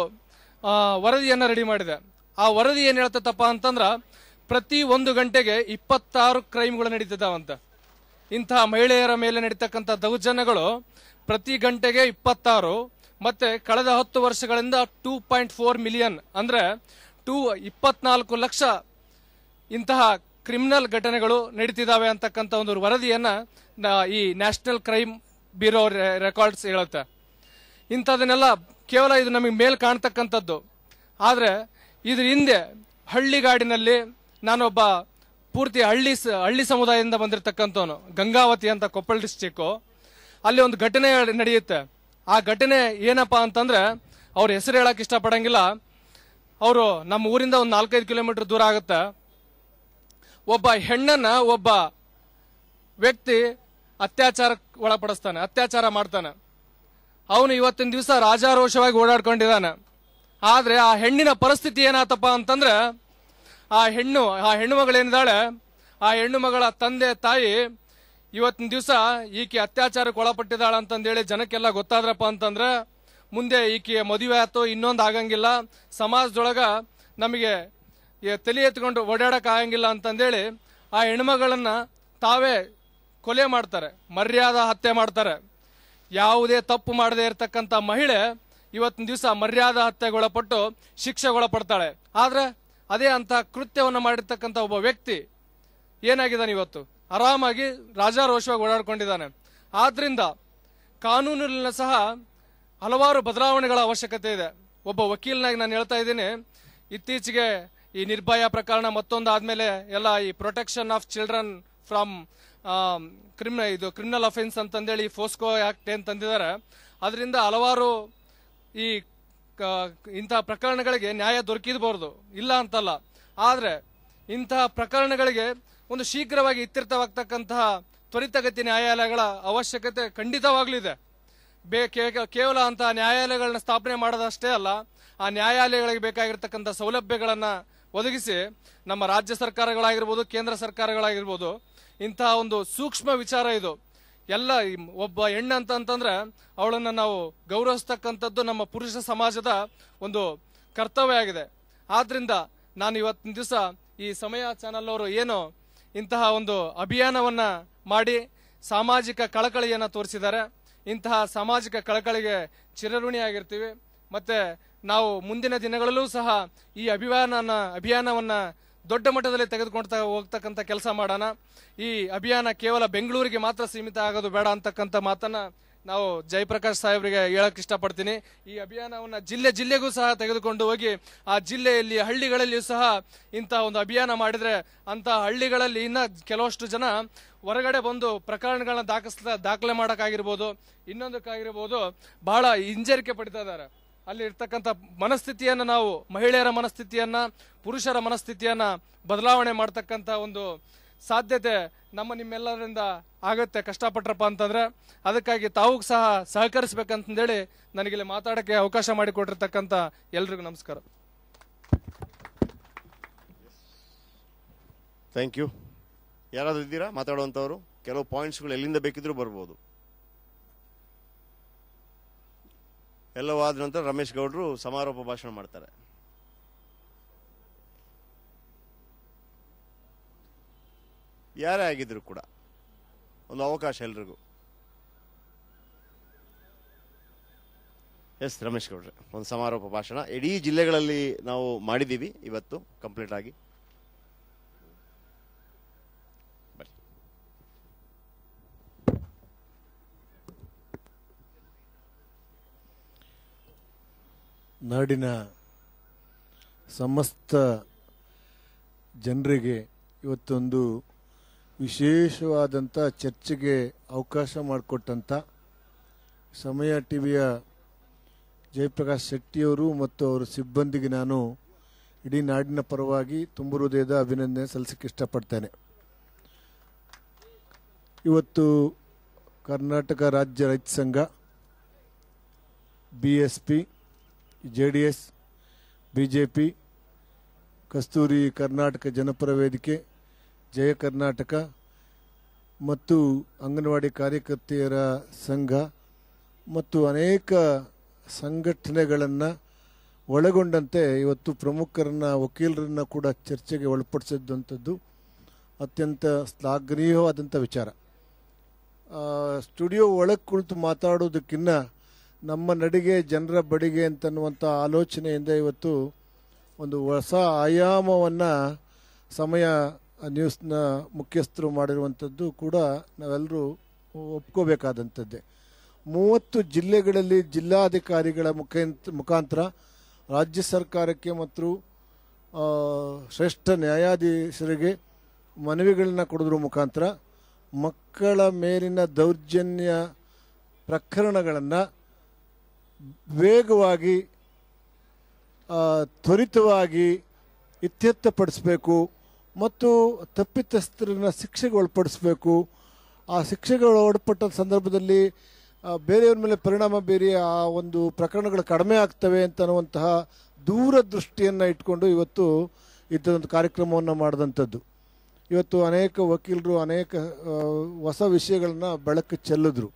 ವರದಿಯನ್ನು ರೆಡಿ ಮಾಡಿದೆ. ಆ ವರದಿ ಏನ್ ಹೇಳ್ತಪ್ಪ ಅಂತಂದ್ರ ಪ್ರತಿ 1 ಗಂಟೆಗೆ 26 ಕ್ರೈಮ್ಗಳು ನಡೀತಿದ್ದಾವಂತ. ಇಂತಹ ಮಹಿಳೆಯರ ಮೇಲೆ ನಡೀತಕ್ಕಂಥ ದೌರ್ಜನ್ಯಗಳು ಪ್ರತಿ ಗಂಟೆಗೆ 26, ಮತ್ತೆ ಕಳೆದ 10 ವರ್ಷಗಳಿಂದ 2.4 ಮಿಲಿಯನ್ ಅಂದ್ರೆ 24 ಲಕ್ಷ ಇಂತಹ ಕ್ರಿಮಿನಲ್ ಘಟನೆಗಳು ನಡೀತಿದ್ದಾವೆ ಅಂತಕ್ಕಂಥ ಒಂದು ವರದಿಯನ್ನ ಈ ನ್ಯಾಷನಲ್ ಕ್ರೈಮ್ ಬ್ಯೂರೋ ರೆಕಾರ್ಡ್ಸ್ ಹೇಳುತ್ತೆ. ಇಂಥದನ್ನೆಲ್ಲ ಕೇವಲ ಇದು ನಮಗೆ ಮೇಲ್ ಕಾಣ್ತಕ್ಕಂಥದ್ದು. ಆದ್ರೆ ಇದ್ರ ಹಿಂದೆ ಹಳ್ಳಿಗಾಡಿನಲ್ಲಿ ನಾನೊಬ್ಬ ಪೂರ್ತಿ ಹಳ್ಳಿ ಸಮುದಾಯದಿಂದ ಬಂದಿರತಕ್ಕಂಥವನು, ಗಂಗಾವತಿ ಅಂತ, ಕೊಪ್ಪಳ ಡಿಸ್ಟಿಕ್. ಅಲ್ಲಿ ಒಂದು ಘಟನೆ ನಡೆಯುತ್ತೆ. ಆ ಘಟನೆ ಏನಪ್ಪಾ ಅಂತಂದ್ರೆ ಅವ್ರ ಹೆಸರು ಹೇಳಕ್ ಇಷ್ಟಪಡಂಗಿಲ್ಲ. ಅವರು ನಮ್ಮ ಊರಿಂದ ಒಂದು 4-5 ಕಿಲೋಮೀಟರ್ ದೂರ ಆಗುತ್ತೆ. ಒಬ್ಬ ಹೆಣ್ಣನ್ನ ಒಬ್ಬ ವ್ಯಕ್ತಿ ಅತ್ಯಾಚಾರ ಮಾಡ್ತಾನೆ. ಅವನು ಇವತ್ತಿನ ದಿವಸ ರಾಜಾರೋಷವಾಗಿ ಓಡಾಡ್ಕೊಂಡಿದ್ದಾನೆ. ಆದ್ರೆ ಆ ಹೆಣ್ಣಿನ ಪರಿಸ್ಥಿತಿ ಏನಾತಪ್ಪ ಅಂತಂದ್ರೆ ಆ ಹೆಣ್ಣು ಮಗಳೇನಿದ್ದಾಳೆ, ಆ ಹೆಣ್ಣು ಮಗಳ ತಂದೆ ತಾಯಿ ಇವತ್ತಿನ ದಿವಸ ಈಕೆ ಅತ್ಯಾಚಾರಕ್ಕೆ ಒಳಪಟ್ಟಿದ್ದಾಳ ಅಂತಂದೇಳಿ ಜನಕ್ಕೆಲ್ಲ ಗೊತ್ತಾದ್ರಪ್ಪ ಅಂತಂದ್ರೆ ಮುಂದೆ ಈಕೆ ಮದುವೆ ಆಯ್ತು ಇನ್ನೊಂದು ಆಗಂಗಿಲ್ಲ, ಸಮಾಜದೊಳಗ ನಮಗೆ ತಲೆ ಎತ್ಕೊಂಡು ಓಡಾಡಕ್ ಆಗಂಗಿಲ್ಲ ಅಂತಂದೇಳಿ ಆ ಹೆಣ್ಮಗಳನ್ನ ತಾವೇ ಕೊಲೆ ಮಾಡ್ತಾರೆ, ಮರ್ಯಾದಾ ಹತ್ಯೆ ಮಾಡ್ತಾರೆ. ಯಾವುದೇ ತಪ್ಪು ಮಾಡದೇ ಇರತಕ್ಕಂತ ಮಹಿಳೆ ಇವತ್ತಿನ ದಿವಸ ಮರ್ಯಾದಾ ಹತ್ಯೆಗೊಳಪಟ್ಟು ಶಿಕ್ಷೆಗೊಳಪಡ್ತಾಳೆ. ಆದ್ರೆ ಅದೇ ಅಂತ ಕೃತ್ಯವನ್ನು ಮಾಡಿರ್ತಕ್ಕಂಥ ಒಬ್ಬ ವ್ಯಕ್ತಿ ಏನಾಗಿದ್ದಾನೆ, ಇವತ್ತು ಆರಾಮಾಗಿ ರಾಜಾರೋಷವಾಗಿ ಓಡಾಡ್ಕೊಂಡಿದ್ದಾನೆ. ಆದ್ರಿಂದ ಕಾನೂನಿನ ಸಹ ಹಲವಾರು ಬದಲಾವಣೆಗಳ ಅವಶ್ಯಕತೆ ಇದೆ. ಒಬ್ಬ ವಕೀಲನಾಗಿ ನಾನು ಹೇಳ್ತಾ ಇದ್ದೀನಿ, ಇತ್ತೀಚೆಗೆ ಈ ನಿರ್ಭಯ ಪ್ರಕರಣ ಮತ್ತೊಂದು ಆದ್ಮೇಲೆ ಎಲ್ಲ ಈ protection of children from criminal offence ಅಂತಂದೇಳಿ ಫೋಸ್ಕೋ ಆಕ್ಟ್ ಏನ್ ತಂದಿದ್ದಾರೆ. ಅದರಿಂದ ಹಲವಾರು ಈ ಇಂತಹ ಪ್ರಕರಣಗಳಿಗೆ ನ್ಯಾಯ ದೊರಕಿದಬಹುದು, ಇಲ್ಲ ಅಂತಲ್ಲ. ಆದ್ರೆ ಇಂತಹ ಪ್ರಕರಣಗಳಿಗೆ ಒಂದು ಶೀಘ್ರವಾಗಿ ಇತ್ಯರ್ಥವಾಗ್ತಕ್ಕಂತಹ ತ್ವರಿತಗತಿ ನ್ಯಾಯಾಲಯಗಳ ಅವಶ್ಯಕತೆ ಖಂಡಿತವಾಗ್ಲೂ ಇದೆ. ಕೇವಲ ಅಂತಹ ನ್ಯಾಯಾಲಯಗಳನ್ನ ಸ್ಥಾಪನೆ ಮಾಡೋದಷ್ಟೇ ಅಲ್ಲ, ಆ ನ್ಯಾಯಾಲಯಗಳಿಗೆ ಬೇಕಾಗಿರ್ತಕ್ಕಂಥ ಸೌಲಭ್ಯಗಳನ್ನ ಒದಗಿಸಿ ನಮ್ಮ ರಾಜ್ಯ ಸರ್ಕಾರಗಳಾಗಿರ್ಬೋದು, ಕೇಂದ್ರ ಸರ್ಕಾರಗಳಾಗಿರ್ಬೋದು, ಇಂತಹ ಒಂದು ಸೂಕ್ಷ್ಮ ವಿಚಾರ ಇದು. ಎಲ್ಲ ಒಬ್ಬ ಹೆಣ್ಣು ಅಂತಂದ್ರೆ ಅವಳನ್ನ ನಾವು ಗೌರವಿಸ್ತಕ್ಕಂಥದ್ದು ನಮ್ಮ ಪುರುಷ ಸಮಾಜದ ಒಂದು ಕರ್ತವ್ಯ ಆಗಿದೆ. ಆದ್ರಿಂದ ನಾನು ಇವತ್ತಿನ ದಿವಸ ಈ ಸಮಯ ಚಾನಲ್ ಅವರು ಏನು ಇಂತಹ ಒಂದು ಅಭಿಯಾನವನ್ನ ಮಾಡಿ ಸಾಮಾಜಿಕ ಕಳಕಳಿಯನ್ನ ತೋರಿಸಿದ್ದಾರೆ, ಇಂತಹ ಸಾಮಾಜಿಕ ಕಳಕಳಿಗೆ ಚಿರಋಣಿಯಾಗಿರ್ತೀವಿ. ಮತ್ತೆ ನಾವು ಮುಂದಿನ ದಿನಗಳಲ್ಲೂ ಸಹ ಈ ಅಭಿಯಾನವನ್ನ ದೊಡ್ಡ ಮಟ್ಟದಲ್ಲಿ ತೆಗೆದುಕೊಂಡು ಹೋಗ್ತಕ್ಕಂಥ ಕೆಲಸ ಮಾಡೋಣ. ಈ ಅಭಿಯಾನ ಕೇವಲ ಬೆಂಗಳೂರಿಗೆ ಮಾತ್ರ ಸೀಮಿತ ಆಗೋದು ಬೇಡ ಅಂತಕ್ಕಂಥ ಮಾತನ್ನ ನಾವು ಜಯಪ್ರಕಾಶ್ ಸಾಹೇಬ್ರಿಗೆ ಹೇಳಕ್ ಇಷ್ಟಪಡ್ತೀನಿ. ಈ ಅಭಿಯಾನವನ್ನ ಜಿಲ್ಲೆಗೂ ಸಹ ತೆಗೆದುಕೊಂಡು ಹೋಗಿ ಆ ಜಿಲ್ಲೆಯಲ್ಲಿ ಹಳ್ಳಿಗಳಲ್ಲಿಯೂ ಸಹ ಇಂತಹ ಒಂದು ಅಭಿಯಾನ ಮಾಡಿದ್ರೆ ಅಂತ ಹಳ್ಳಿಗಳಲ್ಲಿ ಇನ್ನ ಕೆಲವಷ್ಟು ಜನ ಹೊರಗಡೆ ಬಂದು ಪ್ರಕರಣಗಳನ್ನ ದಾಖಲೆ ಮಾಡಕ್ಕಾಗಿರ್ಬೋದು, ಇನ್ನೊಂದಕ್ಕಾಗಿರ್ಬೋದು, ಬಹಳ ಹಿಂಜರಿಕೆ ಪಡಿತಾ ಇದ್ದಾರೆ. ಅಲ್ಲಿ ಇರ್ತಕ್ಕಂಥ ಮನಸ್ಥಿತಿಯನ್ನ ನಾವು ಮಹಿಳೆಯರ ಮನಸ್ಥಿತಿಯನ್ನ, ಪುರುಷರ ಮನಸ್ಥಿತಿಯನ್ನ ಬದಲಾವಣೆ ಮಾಡ್ತಕ್ಕಂಥ ಒಂದು ಸಾಧ್ಯತೆ ನಿಮ್ಮೆಲ್ಲರಿಂದ ಆಗತ್ತೆ ಕಷ್ಟಪಟ್ರಪ್ಪ ಅಂತಂದ್ರೆ. ಅದಕ್ಕಾಗಿ ತಾವು ಸಹ ಸಹಕರಿಸಬೇಕಂತೇಳಿ ನನಗಿಲ್ಲಿ ಮಾತಾಡಕ್ಕೆ ಅವಕಾಶ ಮಾಡಿಕೊಟ್ಟಿರ್ತಕ್ಕಂಥ ಎಲ್ರಿಗೂ ನಮಸ್ಕಾರ. Thank you. ಯಾರಾದ್ರೂ ಇದ್ದೀರಾ ಮಾತಾಡುವಂತವ್ರು? ಕೆಲವು ಪಾಯಿಂಟ್ಸ್ಗಳು ಎಲ್ಲಿಂದ ಬೇಕಿದ್ರೂ ಬರ್ಬೋದು. ಎಲ್ಲವೂ ಆದ ನಂತರ ರಮೇಶ್ ಗೌಡ್ರು ಸಮಾರೋಪ ಭಾಷಣ ಮಾಡ್ತಾರೆ. ಯಾರೇ ಆಗಿದ್ರು ಕೂಡ ಒಂದು ಅವಕಾಶ ಎಲ್ರಿಗೂ. ಎಸ್ ರಮೇಶ್ ಗೌಡ್ರೆ, ಒಂದು ಸಮಾರೋಪ ಭಾಷಣ ಇಡೀ ಜಿಲ್ಲೆಗಳಲ್ಲಿ ನಾವು ಮಾಡಿದ್ದೀವಿ ಇವತ್ತು ಕಂಪ್ಲೀಟ್ ಆಗಿ. ನಾಡಿನ ಸಮಸ್ತ ಜನರಿಗೆ ಇವತ್ತೊಂದು ವಿಶೇಷವಾದಂಥ ಚರ್ಚೆಗೆ ಅವಕಾಶ ಮಾಡಿಕೊಟ್ಟಂಥ ಸಮಯ ಟಿವಿಯ ಜಯಪ್ರಕಾಶ್ ಶೆಟ್ಟಿಯವರು ಮತ್ತು ಅವರ ಸಿಬ್ಬಂದಿಗೆ ನಾನು ಇಡೀ ನಾಡಿನ ಪರವಾಗಿ ತುಂಬ ಹೃದಯದ ಅಭಿನಂದನೆ ಸಲ್ಲಿಸಕ್ಕೆ ಇಷ್ಟಪಡ್ತೇನೆ. ಇವತ್ತು ಕರ್ನಾಟಕ ರಾಜ್ಯ ರೈತ ಸಂಘ, BSP, JDS, BJP, ಕಸ್ತೂರಿ ಕರ್ನಾಟಕ ಜನಪರ ವೇದಿಕೆ, ಜಯ ಕರ್ನಾಟಕ ಮತ್ತು ಅಂಗನವಾಡಿ ಕಾರ್ಯಕರ್ತೆಯರ ಸಂಘ ಮತ್ತು ಅನೇಕ ಸಂಘಟನೆಗಳನ್ನು ಒಳಗೊಂಡಂತೆ ಇವತ್ತು ಪ್ರಮುಖರನ್ನ ವಕೀಲರನ್ನ ಕೂಡ ಚರ್ಚೆಗೆ ಒಳಪಡಿಸಿದಂಥದ್ದು ಅತ್ಯಂತ ಶ್ಲಾಘನೀಯವಾದಂಥ ವಿಚಾರ. ಸ್ಟುಡಿಯೋ ಒಳಗೆ ಕುಳಿತು ಮಾತಾಡೋದಕ್ಕಿಂತ ನಮ್ಮ ನಡಿಗೆ ಜನರ ಬಡಿಗೆ ಅಂತನ್ನುವಂಥ ಆಲೋಚನೆಯಿಂದ ಇವತ್ತು ಒಂದು ಹೊಸ ಆಯಾಮವನ್ನು ಸಮಯ ನ್ಯೂಸ್ನ ಮುಖ್ಯಸ್ಥರು ಮಾಡಿರುವಂಥದ್ದು ಕೂಡ ನಾವೆಲ್ಲರೂ ಒಪ್ಕೋಬೇಕಾದಂಥದ್ದೇ. 30 ಜಿಲ್ಲೆಗಳಲ್ಲಿ ಜಿಲ್ಲಾಧಿಕಾರಿಗಳ ಮುಖಾಂತರ ರಾಜ್ಯ ಸರ್ಕಾರಕ್ಕೆ ಮತ್ತು ಶ್ರೇಷ್ಠ ನ್ಯಾಯಾಧೀಶರಿಗೆ ಮನವಿಗಳನ್ನ ಕೊಡೋದ್ರ ಮುಖಾಂತರ ಮಕ್ಕಳ ಮೇಲಿನ ದೌರ್ಜನ್ಯ ಪ್ರಕರಣಗಳನ್ನು ವೇಗವಾಗಿ ತ್ವರಿತವಾಗಿ ಇತ್ಯರ್ಥಪಡಿಸಬೇಕು ಮತ್ತು ತಪ್ಪಿತಸ್ಥರನ್ನ ಶಿಕ್ಷೆಗೆ ಒಳಪಡಿಸಬೇಕು. ಆ ಶಿಕ್ಷೆಗಳು ಒಳಪಟ್ಟ ಸಂದರ್ಭದಲ್ಲಿ ಬೇರೆಯವ್ರ ಮೇಲೆ ಪರಿಣಾಮ ಬೀರಿ ಆ ಒಂದು ಪ್ರಕರಣಗಳು ಕಡಿಮೆ ಆಗ್ತವೆ ಅಂತನ್ನುವಂತಹ ದೂರದೃಷ್ಟಿಯನ್ನು ಇಟ್ಕೊಂಡು ಇವತ್ತು ಇಂಥದ್ದೊಂದು ಕಾರ್ಯಕ್ರಮವನ್ನು ಮಾಡಿದಂಥದ್ದು. ಇವತ್ತು ಅನೇಕ ವಕೀಲರು ಅನೇಕ ಹೊಸ ವಿಷಯಗಳನ್ನ ಬೆಳಕು ಚೆಲ್ಲಿದ್ರು.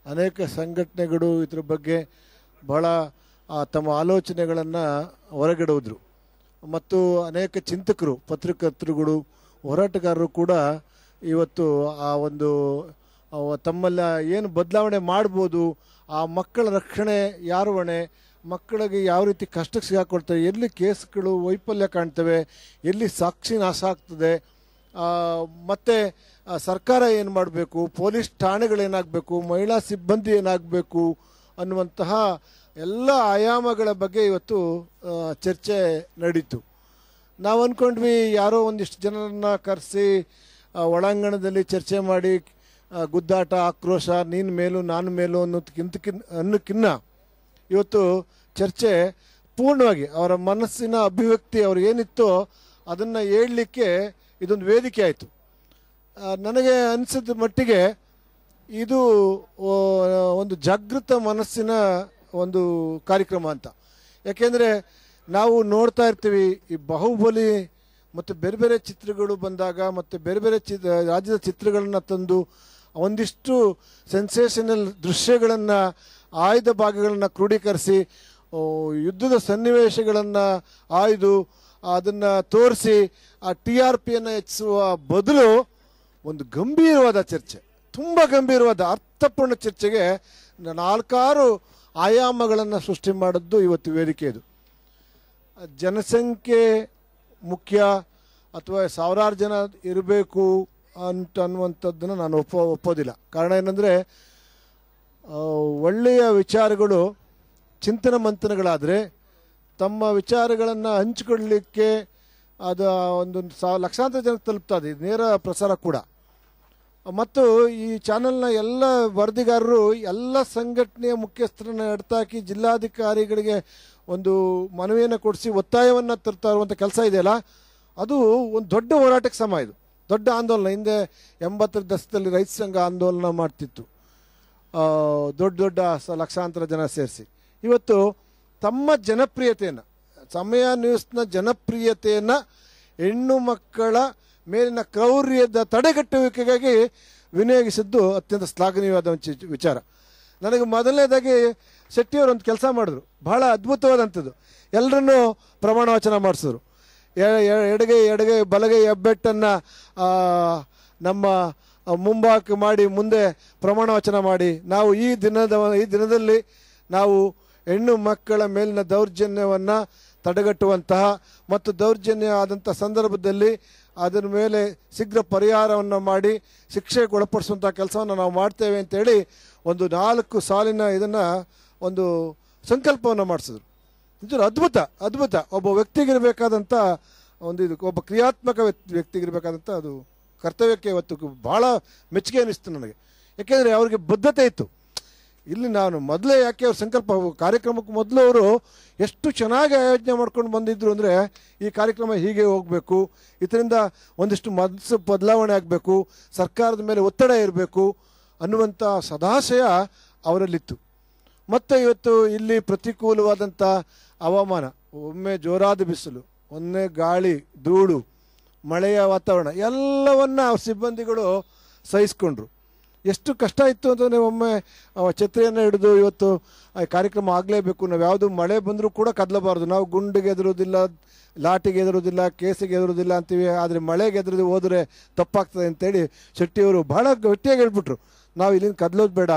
ಅನೇಕ ಸಂಘಟನೆಗಳು ಇದ್ರ ಬಗ್ಗೆ ಬಹಳ ತಮ್ಮ ಆಲೋಚನೆಗಳನ್ನು ಹೊರಗಿಡೋದ್ರು ಮತ್ತು ಅನೇಕ ಚಿಂತಕರು, ಪತ್ರಕರ್ತರುಗಳು, ಹೋರಾಟಗಾರರು ಕೂಡ ಇವತ್ತು ಆ ಒಂದು ತಮ್ಮಲ್ಲ ಏನು ಬದಲಾವಣೆ ಮಾಡ್ಬೋದು, ಆ ಮಕ್ಕಳ ರಕ್ಷಣೆ ಯಾರು ಹೊಣೆ, ಮಕ್ಕಳಿಗೆ ಯಾವ ರೀತಿ ಕಷ್ಟಕ್ಕೆ ಸಿಗಾಕೊಳ್ತವೆ, ಎಲ್ಲಿ ಕೇಸ್ಗಳು ವೈಫಲ್ಯ ಕಾಣ್ತವೆ, ಎಲ್ಲಿ ಸಾಕ್ಷಿ ನಾಶ ಆಗ್ತದೆ, ಮತ್ತು ಸರ್ಕಾರ ಏನು ಮಾಡಬೇಕು, ಪೊಲೀಸ್ ಠಾಣೆಗಳೇನಾಗಬೇಕು, ಮಹಿಳಾ ಸಿಬ್ಬಂದಿ ಏನಾಗಬೇಕು ಅನ್ನುವಂತಹ ಎಲ್ಲ ಆಯಾಮಗಳ ಬಗ್ಗೆ ಇವತ್ತು ಚರ್ಚೆ ನಡೀತು. ನಾವು ಅಂದ್ಕೊಂಡ್ವಿ ಯಾರೋ ಒಂದಿಷ್ಟು ಜನರನ್ನ ಕರೆಸಿ ಒಳಾಂಗಣದಲ್ಲಿ ಚರ್ಚೆ ಮಾಡಿ ಗುದ್ದಾಟ, ಆಕ್ರೋಶ, ನೀನು ಮೇಲೂ ನಾನು ಮೇಲೂ ಅನ್ನೋಕ್ಕಿನ್ನ ಇವತ್ತು ಚರ್ಚೆ ಪೂರ್ಣವಾಗಿ ಅವರ ಮನಸ್ಸಿನ ಅಭಿವ್ಯಕ್ತಿ ಅವ್ರು ಏನಿತ್ತೋ ಅದನ್ನು ಹೇಳಲಿಕ್ಕೆ ಇದೊಂದು ವೇದಿಕೆ ಆಯಿತು. ನನಗೆ ಅನಿಸಿದ ಮಟ್ಟಿಗೆ ಇದು ಒಂದು ಜಾಗೃತ ಮನಸ್ಸಿನ ಒಂದು ಕಾರ್ಯಕ್ರಮ ಅಂತ. ಯಾಕೆಂದರೆ ನಾವು ನೋಡ್ತಾ ಇರ್ತೀವಿ ಈ ಬಾಹುಬಲಿ ಮತ್ತು ಬೇರೆ ಬೇರೆ ಚಿತ್ರಗಳು ಬಂದಾಗ ಮತ್ತು ಬೇರೆ ಬೇರೆ ರಾಜ್ಯದ ಚಿತ್ರಗಳನ್ನು ತಂದು ಒಂದಿಷ್ಟು ಸೆನ್ಸೇಷನಲ್ ದೃಶ್ಯಗಳನ್ನು, ಆಯ್ದ ಭಾಗಗಳನ್ನು ಕ್ರೋಢೀಕರಿಸಿ ಯುದ್ಧದ ಸನ್ನಿವೇಶಗಳನ್ನು ಆಯ್ದು ಅದನ್ನು ತೋರಿಸಿ ಆ TRPಯನ್ನು ಹೆಚ್ಚಿಸುವ ಬದಲು ಒಂದು ಗಂಭೀರವಾದ ಚರ್ಚೆ, ತುಂಬ ಗಂಭೀರವಾದ ಅರ್ಥಪೂರ್ಣ ಚರ್ಚೆಗೆ 4 ಆಯಾಮಗಳನ್ನು ಸೃಷ್ಟಿ ಮಾಡಿದ್ದು ಇವತ್ತು ವೇದಿಕೆ. ಇದು ಜನಸಂಖ್ಯೆ ಮುಖ್ಯ ಅಥವಾ ಸಾವಿರಾರು ಜನ ಇರಬೇಕು ಅನ್ನುವಂಥದ್ದನ್ನು ನಾನು ಒಪ್ಪೋದಿಲ್ಲ. ಕಾರಣ ಏನಂದರೆ ಒಳ್ಳೆಯ ವಿಚಾರಗಳು ಚಿಂತನ ಮಂಥನಗಳಾದರೆ ತಮ್ಮ ವಿಚಾರಗಳನ್ನು ಹಂಚಿಕೊಳ್ಳಲಿಕ್ಕೆ ಅದು ಒಂದು ಲಕ್ಷಾಂತರ ಜನಕ್ಕೆ ತಲುಪ್ತದೆ. ಇದು ನೇರ ಪ್ರಸಾರ ಕೂಡ. ಮತ್ತು ಈ ಚಾನೆಲ್ನ ಎಲ್ಲ ವರದಿಗಾರರು ಎಲ್ಲ ಸಂಘಟನೆಯ ಮುಖ್ಯಸ್ಥರನ್ನ ಎಡ್ತಾಕಿ ಜಿಲ್ಲಾಧಿಕಾರಿಗಳಿಗೆ ಒಂದು ಮನವಿಯನ್ನು ಕೊಡಿಸಿ ಒತ್ತಾಯವನ್ನು ತರ್ತಾ ಇರುವಂಥ ಕೆಲಸ ಇದೆಯಲ್ಲ, ಅದು ಒಂದು ದೊಡ್ಡ ಹೋರಾಟಕ್ಕೆ ಸಮ. ಇದು ದೊಡ್ಡ ಆಂದೋಲನ. ಹಿಂದೆ 80ರ ದಶಕದಲ್ಲಿ ರೈತ ಸಂಘ ಆಂದೋಲನ ಮಾಡ್ತಿತ್ತು, ದೊಡ್ಡ ದೊಡ್ಡ ಲಕ್ಷಾಂತರ ಜನ ಸೇರಿಸಿ. ಇವತ್ತು ತಮ್ಮ ಜನಪ್ರಿಯತೆಯನ್ನು, ಸಮಯ ನ್ಯೂಸ್ನ ಜನಪ್ರಿಯತೆಯನ್ನು ಹೆಣ್ಣು ಮಕ್ಕಳ ಮೇಲಿನ ಕ್ರೌರ್ಯದ ತಡೆಗಟ್ಟುವಿಕೆಗಾಗಿ ವಿನಿಯೋಗಿಸಿದ್ದು ಅತ್ಯಂತ ಶ್ಲಾಘನೀಯವಾದ ವಿಚಾರ. ನನಗೆ ಮೊದಲನೇದಾಗಿ ಶೆಟ್ಟಿಯವರು ಒಂದು ಕೆಲಸ ಮಾಡಿದ್ರು, ಬಹಳ ಅದ್ಭುತವಾದಂಥದ್ದು. ಎಲ್ಲರನ್ನೂ ಪ್ರಮಾಣ ವಚನ ಮಾಡಿಸಿದ್ರು. ಎಡಗೈ ಬಲಗೈ ಹೆಬ್ಬೆಟ್ಟನ್ನು ನಮ್ಮ ಮುಂಭಾಗಕ್ಕೆ ಮಾಡಿ ಮುಂದೆ ಪ್ರಮಾಣ ವಚನ ಮಾಡಿ, ನಾವು ಈ ದಿನದಲ್ಲಿ ನಾವು ಹೆಣ್ಣು ಮಕ್ಕಳ ಮೇಲಿನ ದೌರ್ಜನ್ಯವನ್ನು ತಡೆಗಟ್ಟುವಂತಹ ಮತ್ತು ದೌರ್ಜನ್ಯ ಆದಂಥ ಸಂದರ್ಭದಲ್ಲಿ ಅದರ ಮೇಲೆ ಶೀಘ್ರ ಪರಿಹಾರವನ್ನು ಮಾಡಿ ಶಿಕ್ಷೆಗೆ ಒಳಪಡಿಸುವಂಥ ಕೆಲಸವನ್ನು ನಾವು ಮಾಡ್ತೇವೆ ಅಂತೇಳಿ ಒಂದು 4 ಸಾಲಿನ ಇದನ್ನು ಒಂದು ಸಂಕಲ್ಪವನ್ನು ಮಾಡಿಸಿದ್ರು. ಇದು ಅದ್ಭುತ. ಒಬ್ಬ ವ್ಯಕ್ತಿಗಿರಬೇಕಾದಂಥ ಒಂದು ಇದು, ಒಬ್ಬ ಕ್ರಿಯಾತ್ಮಕ ವ್ಯಕ್ತಿಗಿರಬೇಕಾದಂಥ ಅದು ಕರ್ತವ್ಯಕ್ಕೆ ಇವತ್ತು ಭಾಳ ಮೆಚ್ಚುಗೆ ಅನ್ನಿಸ್ತು ನನಗೆ. ಯಾಕೆಂದರೆ ಅವ್ರಿಗೆ ಬದ್ಧತೆ ಇತ್ತು. ಇಲ್ಲಿ ನಾನು ಮೊದಲೇ ಯಾಕೆ ಅವ್ರ ಸಂಕಲ್ಪ ಕಾರ್ಯಕ್ರಮಕ್ಕೆ ಮೊದಲು ಅವರು ಎಷ್ಟು ಚೆನ್ನಾಗಿ ಆಯೋಜನೆ ಮಾಡ್ಕೊಂಡು ಬಂದಿದ್ರು ಅಂದರೆ, ಈ ಕಾರ್ಯಕ್ರಮ ಹೀಗೆ ಹೋಗಬೇಕು, ಇದರಿಂದ ಒಂದಿಷ್ಟು ಮನಸ್ಸು ಬದಲಾವಣೆ ಆಗಬೇಕು, ಸರ್ಕಾರದ ಮೇಲೆ ಒತ್ತಡ ಇರಬೇಕು ಅನ್ನುವಂಥ ಸದಾಶಯ ಅವರಲ್ಲಿತ್ತು. ಮತ್ತು ಇವತ್ತು ಇಲ್ಲಿ ಪ್ರತಿಕೂಲವಾದಂಥ ಹವಾಮಾನ, ಒಮ್ಮೆ ಜೋರಾದ ಬಿಸಿಲು, ಒಮ್ಮೆ ಗಾಳಿ, ಧೂಳು, ಮಳೆಯ ವಾತಾವರಣ ಎಲ್ಲವನ್ನ ಸಿಬ್ಬಂದಿಗಳು ಸಹಿಸ್ಕೊಂಡ್ರು. ಎಷ್ಟು ಕಷ್ಟ ಇತ್ತು ಅಂತಂದರೆ ಒಮ್ಮೆ ಛತ್ರಿಯನ್ನು ಹಿಡಿದು ಇವತ್ತು ಕಾರ್ಯಕ್ರಮ ಆಗಲೇಬೇಕು, ನಾವು ಯಾವುದು ಮಳೆ ಬಂದರೂ ಕೂಡ ಕದಲಬಾರ್ದು, ನಾವು ಗುಂಡಿಗೆ ಎದುರೋದಿಲ್ಲ, ಲಾಟಿಗೆ ಎದುರೋದಿಲ್ಲ, ಕೇಸಿಗೆ ಎದುರೋದಿಲ್ಲ ಅಂತೀವಿ, ಆದರೆ ಮಳೆಗೆ ಎದುರು ಹೋದರೆ ತಪ್ಪಾಗ್ತದೆ ಅಂತೇಳಿ ಶೆಟ್ಟಿಯವರು ಬಹಳ ಗಟ್ಟಿಯಾಗಿ ಹೇಳ್ಬಿಟ್ರು, ನಾವು ಇಲ್ಲಿಂದ ಕದಲೋದು ಬೇಡ,